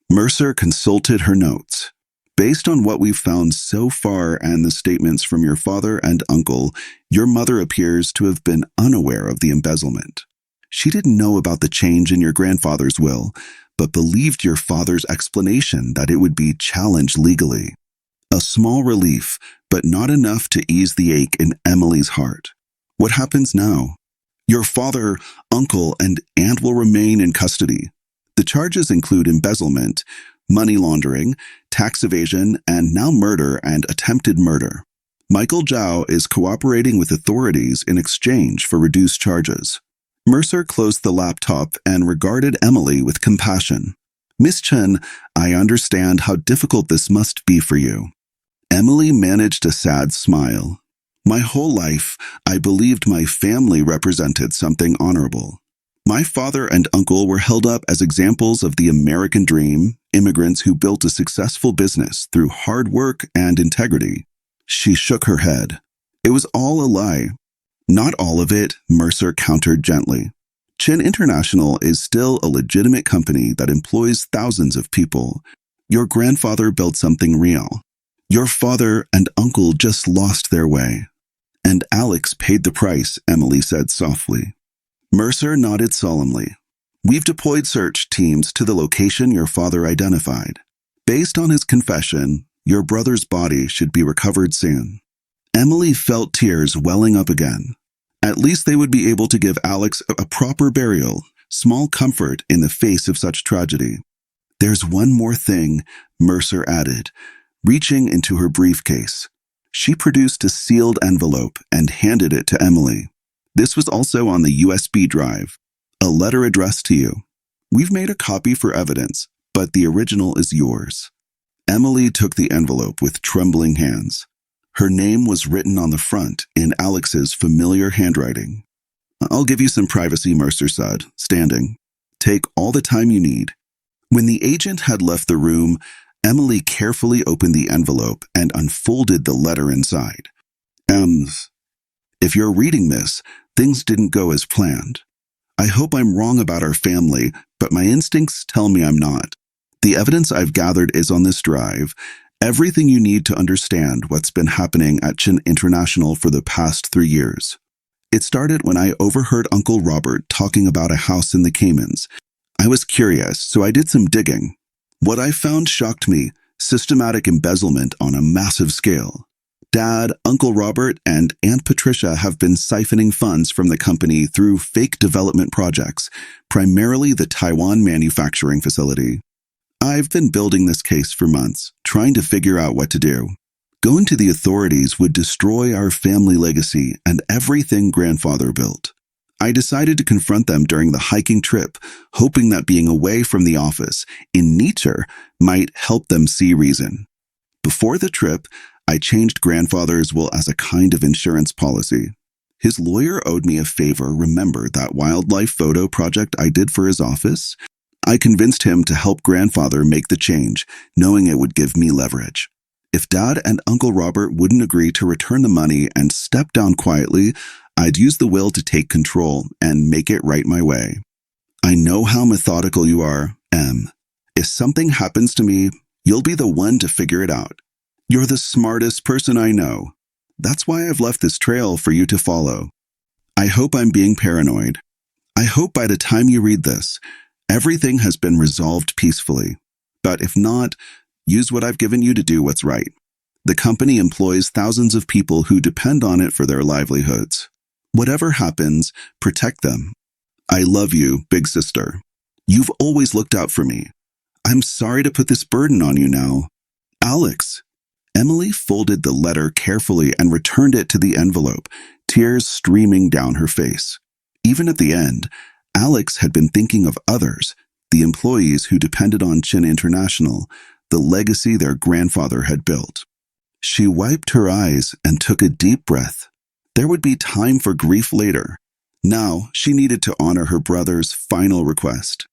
Mercer consulted her notes. "Based on what we've found so far and the statements from your father and uncle, your mother appears to have been unaware of the embezzlement. She didn't know about the change in your grandfather's will, but believed your father's explanation that it would be challenged legally." A small relief, but not enough to ease the ache in Emily's heart. "What happens now?" "Your father, uncle, and aunt will remain in custody. The charges include embezzlement, money laundering, tax evasion, and now murder and attempted murder. Michael Zhao is cooperating with authorities in exchange for reduced charges." Mercer closed the laptop and regarded Emily with compassion. "Miss Chen, I understand how difficult this must be for you." Emily managed a sad smile. "My whole life, I believed my family represented something honorable. My father and uncle were held up as examples of the American dream, immigrants who built a successful business through hard work and integrity." She shook her head. "It was all a lie." "Not all of it," Mercer countered gently. "Chen International is still a legitimate company that employs thousands of people. Your grandfather built something real. Your father and uncle just lost their way. And Alex paid the price," Emily said softly. Mercer nodded solemnly. "We've deployed search teams to the location your father identified. Based on his confession, your brother's body should be recovered soon." Emily felt tears welling up again. At least they would be able to give Alex a proper burial, small comfort in the face of such tragedy. There's one more thing, Mercer added, reaching into her briefcase. She produced a sealed envelope and handed it to Emily. This was also on the USB drive. A letter addressed to you. We've made a copy for evidence, but the original is yours. Emily took the envelope with trembling hands. Her name was written on the front in Alex's familiar handwriting. I'll give you some privacy, Mercer said, standing. Take all the time you need. When the agent had left the room, Emily carefully opened the envelope and unfolded the letter inside. If you're reading this, things didn't go as planned. I hope I'm wrong about our family, but my instincts tell me I'm not. The evidence I've gathered is on this drive. Everything you need to understand what's been happening at Chen International for the past 3 years. It started when I overheard Uncle Robert talking about a house in the Caymans. I was curious, so I did some digging. What I found shocked me: systematic embezzlement on a massive scale. Dad, Uncle Robert, and Aunt Patricia have been siphoning funds from the company through fake development projects, primarily the Taiwan manufacturing facility. I've been building this case for months, trying to figure out what to do. Going to the authorities would destroy our family legacy and everything grandfather built. I decided to confront them during the hiking trip, hoping that being away from the office, in nature, might help them see reason. Before the trip, I changed grandfather's will as a kind of insurance policy. His lawyer owed me a favor. Remember that wildlife photo project I did for his office? I convinced him to help grandfather make the change, knowing it would give me leverage. If Dad and Uncle Robert wouldn't agree to return the money and step down quietly, I'd use the will to take control and make it right my way. I know how methodical you are, Em. If something happens to me, you'll be the one to figure it out. You're the smartest person I know. That's why I've left this trail for you to follow. I hope I'm being paranoid. I hope by the time you read this, everything has been resolved peacefully. But if not, use what I've given you to do what's right. The company employs thousands of people who depend on it for their livelihoods. Whatever happens, protect them. I love you, big sister. You've always looked out for me. I'm sorry to put this burden on you now. Alex. Emily folded the letter carefully and returned it to the envelope, tears streaming down her face. Even at the end, Alex had been thinking of others, the employees who depended on Chen International, the legacy their grandfather had built. She wiped her eyes and took a deep breath. There would be time for grief later. Now, she needed to honor her brother's final request.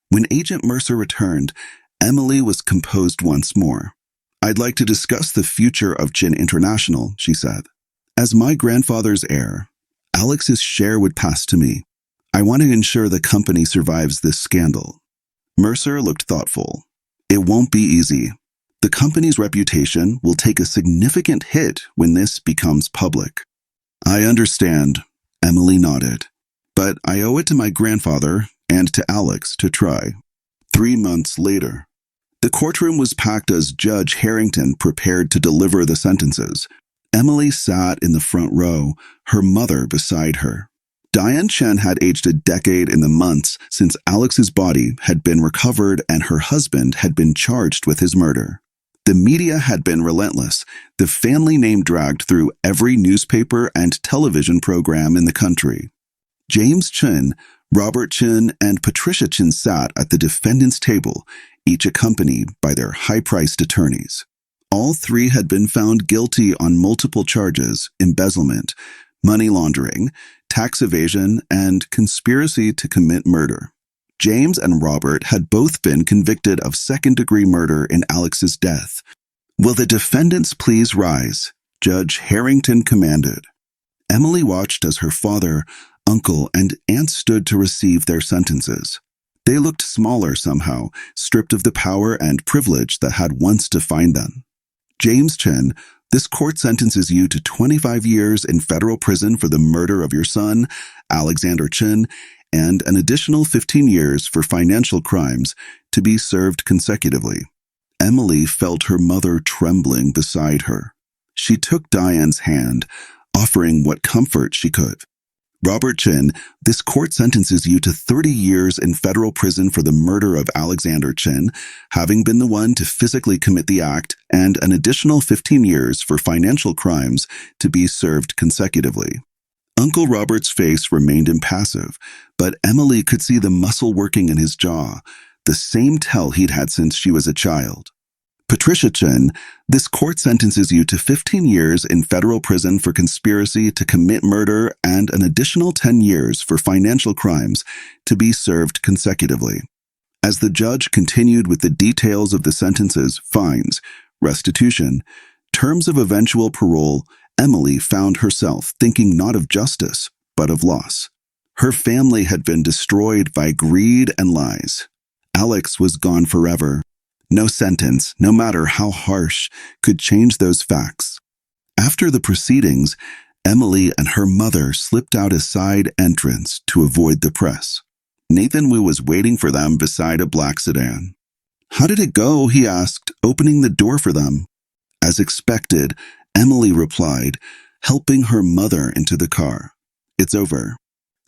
When Agent Mercer returned, Emily was composed once more. I'd like to discuss the future of Chen International, she said. As my grandfather's heir, Alex's share would pass to me. I want to ensure the company survives this scandal. Mercer looked thoughtful. It won't be easy. The company's reputation will take a significant hit when this becomes public. I understand, Emily nodded. But I owe it to my grandfather and to Alex to try. 3 months later, the courtroom was packed as Judge Harrington prepared to deliver the sentences. Emily sat in the front row, her mother beside her. Diane Chen had aged a decade in the months since Alex's body had been recovered and her husband had been charged with his murder. The media had been relentless, the family name dragged through every newspaper and television program in the country. James Chen, Robert Chen, and Patricia Chen sat at the defendant's table, each accompanied by their high-priced attorneys. All three had been found guilty on multiple charges: embezzlement, money laundering, tax evasion, and conspiracy to commit murder. James and Robert had both been convicted of second-degree murder in Alex's death. Will the defendants please rise? Judge Harrington commanded. Emily watched as her father, uncle, and aunt stood to receive their sentences. They looked smaller somehow, stripped of the power and privilege that had once defined them. James Chen, this court sentences you to 25 years in federal prison for the murder of your son, Alexander Chen, and an additional 15 years for financial crimes to be served consecutively. Emily felt her mother trembling beside her. She took Diane's hand, offering what comfort she could. Robert Chen, this court sentences you to 30 years in federal prison for the murder of Alexander Chen, having been the one to physically commit the act, and an additional 15 years for financial crimes to be served consecutively. Uncle Robert's face remained impassive, but Emily could see the muscle working in his jaw, the same tell he'd had since she was a child. Patricia Chen, this court sentences you to 15 years in federal prison for conspiracy to commit murder and an additional 10 years for financial crimes to be served consecutively. As the judge continued with the details of the sentences, fines, restitution, terms of eventual parole, Emily found herself thinking not of justice, but of loss. Her family had been destroyed by greed and lies. Alex was gone forever. No sentence, no matter how harsh, could change those facts. After the proceedings, Emily and her mother slipped out a side entrance to avoid the press. Nathan Wu was waiting for them beside a black sedan. "How did it go?" he asked, opening the door for them. As expected, Emily replied, helping her mother into the car. "It's over."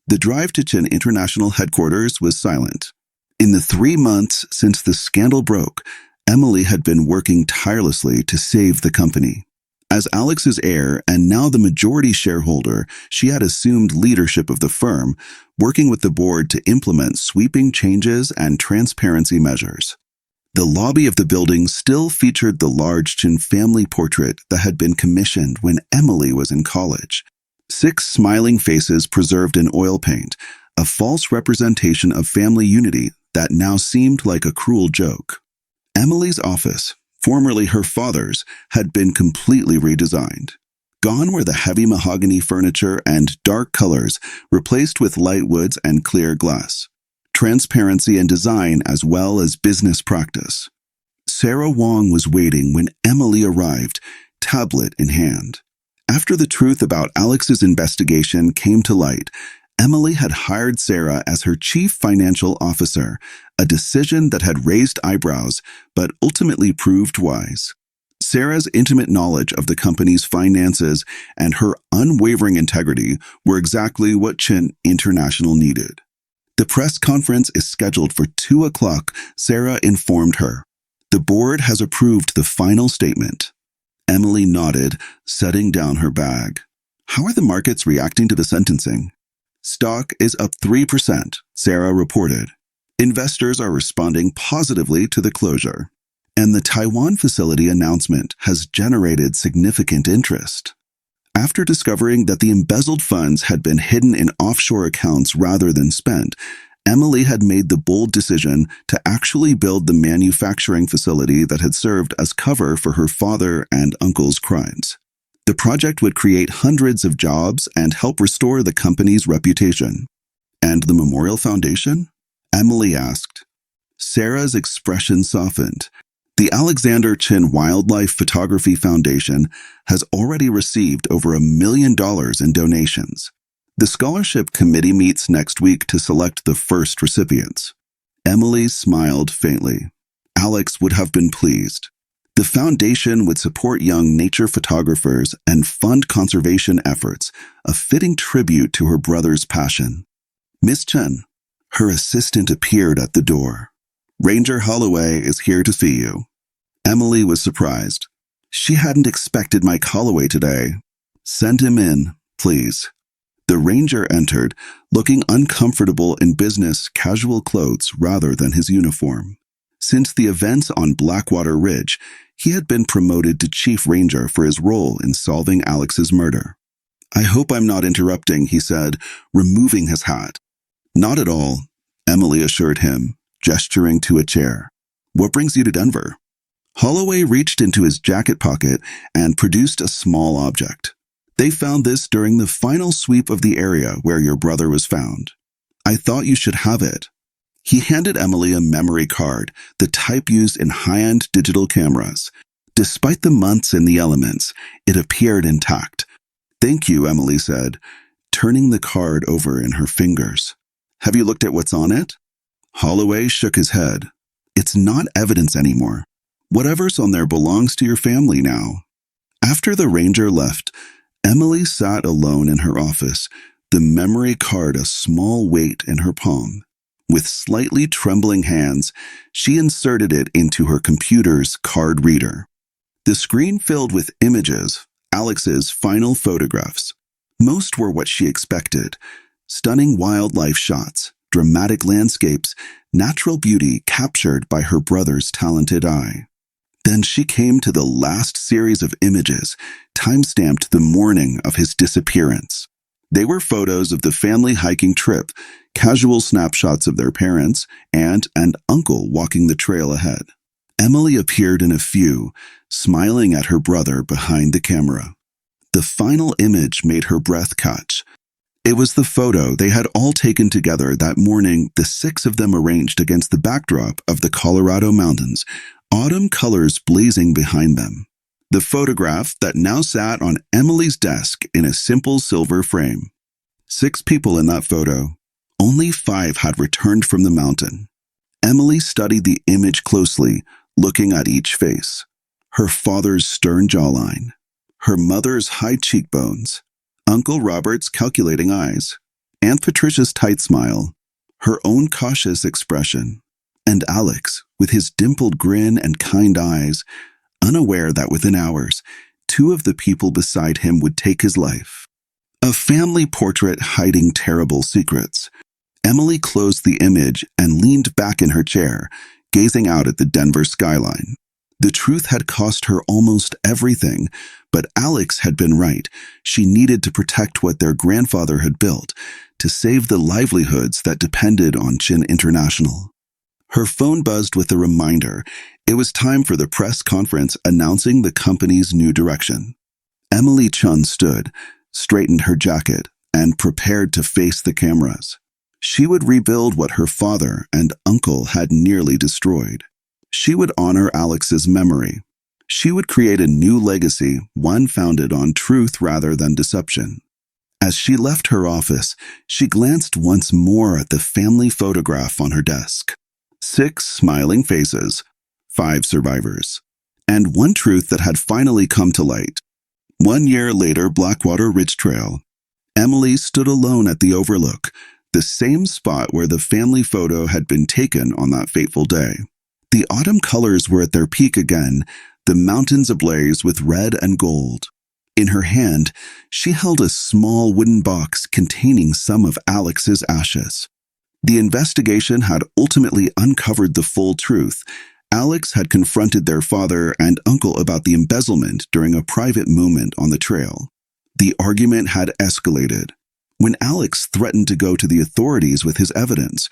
The drive to Chen International headquarters was silent. In the 3 months since the scandal broke, Emily had been working tirelessly to save the company. As Alex's heir and now the majority shareholder, she had assumed leadership of the firm, working with the board to implement sweeping changes and transparency measures. The lobby of the building still featured the large Chen family portrait that had been commissioned when Emily was in college. 6 smiling faces preserved in oil paint, a false representation of family unity that now seemed like a cruel joke. Emily's office, formerly her father's, had been completely redesigned. Gone were the heavy mahogany furniture and dark colors, replaced with light woods and clear glass. Transparency and design as well as business practice. Sarah Wong was waiting when Emily arrived, tablet in hand. After the truth about Alex's investigation came to light, Emily had hired Sarah as her chief financial officer, a decision that had raised eyebrows but ultimately proved wise. Sarah's intimate knowledge of the company's finances and her unwavering integrity were exactly what Chen International needed. "The press conference is scheduled for 2 o'clock, Sarah informed her. "The board has approved the final statement." Emily nodded, setting down her bag. "How are the markets reacting to the sentencing?" "Stock is up 3%, Sarah reported. "Investors are responding positively to the closure. And the Taiwan facility announcement has generated significant interest." After discovering that the embezzled funds had been hidden in offshore accounts rather than spent, Emily had made the bold decision to actually build the manufacturing facility that had served as cover for her father and uncle's crimes. The project would create hundreds of jobs and help restore the company's reputation. "And the Memorial Foundation?" Emily asked. Sarah's expression softened. "The Alexander Chen Wildlife Photography Foundation has already received over $1 million in donations. The scholarship committee meets next week to select the first recipients." Emily smiled faintly. Alex would have been pleased. The foundation would support young nature photographers and fund conservation efforts, a fitting tribute to her brother's passion. "Miss Chen." Her assistant appeared at the door. "Ranger Holloway is here to see you." Emily was surprised. She hadn't expected Mike Holloway today. "Send him in, please." The ranger entered, looking uncomfortable in business casual clothes rather than his uniform. Since the events on Blackwater Ridge, he had been promoted to chief ranger for his role in solving Alex's murder. "I hope I'm not interrupting," he said, removing his hat. "Not at all," Emily assured him, gesturing to a chair. "What brings you to Denver?" Holloway reached into his jacket pocket and produced a small object. "They found this during the final sweep of the area where your brother was found. I thought you should have it." He handed Emily a memory card, the type used in high-end digital cameras. Despite the months and the elements, it appeared intact. "Thank you," Emily said, turning the card over in her fingers. "Have you looked at what's on it?" Holloway shook his head. "It's not evidence anymore. Whatever's on there belongs to your family now." After the ranger left, Emily sat alone in her office, The memory card a small weight in her palm. With slightly trembling hands, she inserted it into her computer's card reader. The screen filled with images, Alex's final photographs. Most were what she expected: stunning wildlife shots, dramatic landscapes, natural beauty captured by her brother's talented eye. Then she came to the last series of images, time-stamped the morning of his disappearance. They were photos of the family hiking trip, casual snapshots of their parents, and an uncle walking the trail ahead. Emily appeared in a few, smiling at her brother behind the camera. The final image made her breath catch. It was the photo they had all taken together that morning, the six of them arranged against the backdrop of the Colorado mountains, autumn colors blazing behind them. The photograph that now sat on Emily's desk in a simple silver frame. 6 people in that photo. Only 5 had returned from the mountain. Emily studied the image closely, looking at each face. Her father's stern jawline, her mother's high cheekbones, Uncle Robert's calculating eyes, Aunt Patricia's tight smile, her own cautious expression, and Alex, with his dimpled grin and kind eyes, unaware that within hours, 2 of the people beside him would take his life. A family portrait hiding terrible secrets. Emily closed the image and leaned back in her chair, gazing out at the Denver skyline. The truth had cost her almost everything, but Alex had been right. She needed to protect what their grandfather had built, to save the livelihoods that depended on Chen International. Her phone buzzed with a reminder. It was time for the press conference announcing the company's new direction. Emily Chen stood, straightened her jacket, and prepared to face the cameras. She would rebuild what her father and uncle had nearly destroyed. She would honor Alex's memory. She would create a new legacy, one founded on truth rather than deception. As she left her office, she glanced once more at the family photograph on her desk. 6 smiling faces, 5 survivors, and one truth that had finally come to light. 1 year later, Blackwater Ridge Trail. Emily stood alone at the overlook, the same spot where the family photo had been taken on that fateful day. The autumn colors were at their peak again, the mountains ablaze with red and gold. In her hand, she held a small wooden box containing some of Alex's ashes. The investigation had ultimately uncovered the full truth. Alex had confronted their father and uncle about the embezzlement during a private moment on the trail. The argument had escalated. When Alex threatened to go to the authorities with his evidence,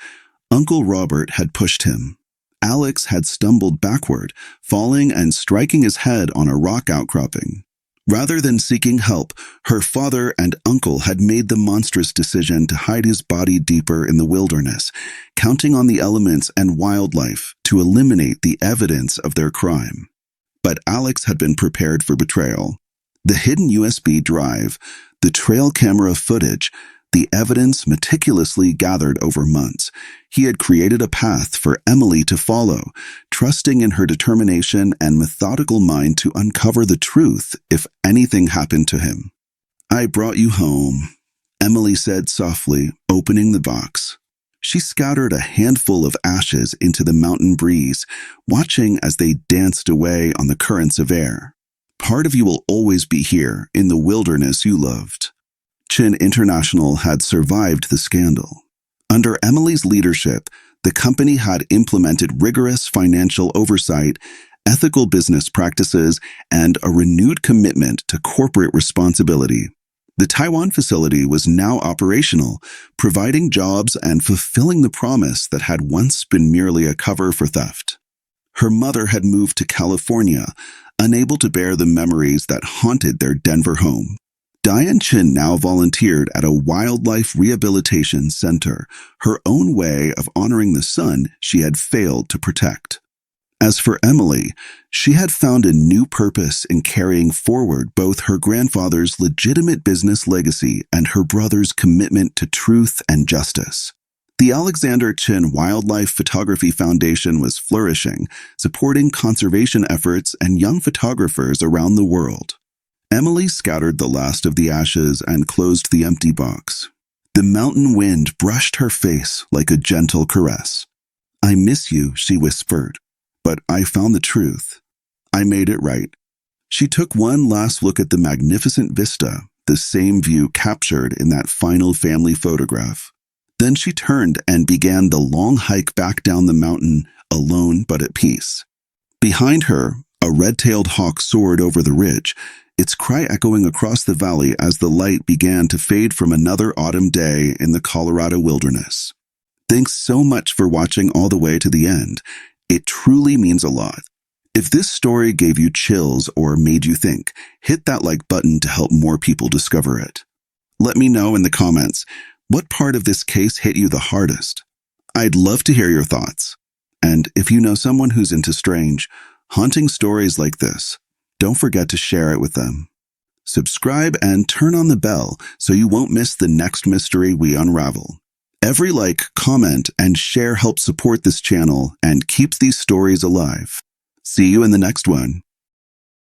Uncle Robert had pushed him. Alex had stumbled backward, falling and striking his head on a rock outcropping. Rather than seeking help, her father and uncle had made the monstrous decision to hide his body deeper in the wilderness, counting on the elements and wildlife to eliminate the evidence of their crime. But Alex had been prepared for betrayal. The hidden USB drive, the trail camera footage, the evidence meticulously gathered over months. He had created a path for Emily to follow, trusting in her determination and methodical mind to uncover the truth if anything happened to him. "I brought you home," Emily said softly, opening the box. She scattered a handful of ashes into the mountain breeze, watching as they danced away on the currents of air. "Part of you will always be here, in the wilderness you loved." Chen International had survived the scandal. Under Emily's leadership, the company had implemented rigorous financial oversight, ethical business practices, and a renewed commitment to corporate responsibility. The Taiwan facility was now operational, providing jobs and fulfilling the promise that had once been merely a cover for theft. Her mother had moved to California, unable to bear the memories that haunted their Denver home. Diane Chin now volunteered at a wildlife rehabilitation center, her own way of honoring the son she had failed to protect. As for Emily, she had found a new purpose in carrying forward both her grandfather's legitimate business legacy and her brother's commitment to truth and justice. The Alexander Chin Wildlife Photography Foundation was flourishing, supporting conservation efforts and young photographers around the world. Emily scattered the last of the ashes and closed the empty box. The mountain wind brushed her face like a gentle caress. "I miss you," she whispered, "but I found the truth. I made it right." She took one last look at the magnificent vista, the same view captured in that final family photograph. Then she turned and began the long hike back down the mountain, alone but at peace. Behind her, a red-tailed hawk soared over the ridge, its cry echoing across the valley as the light began to fade from another autumn day in the Colorado wilderness. Thanks so much for watching all the way to the end. It truly means a lot. If this story gave you chills or made you think, hit that like button to help more people discover it. Let me know in the comments, what part of this case hit you the hardest? I'd love to hear your thoughts. And if you know someone who's into strange, haunting stories like this, don't forget to share it with them. Subscribe and turn on the bell so you won't miss the next mystery we unravel. Every like, comment, and share helps support this channel and keeps these stories alive. See you in the next one.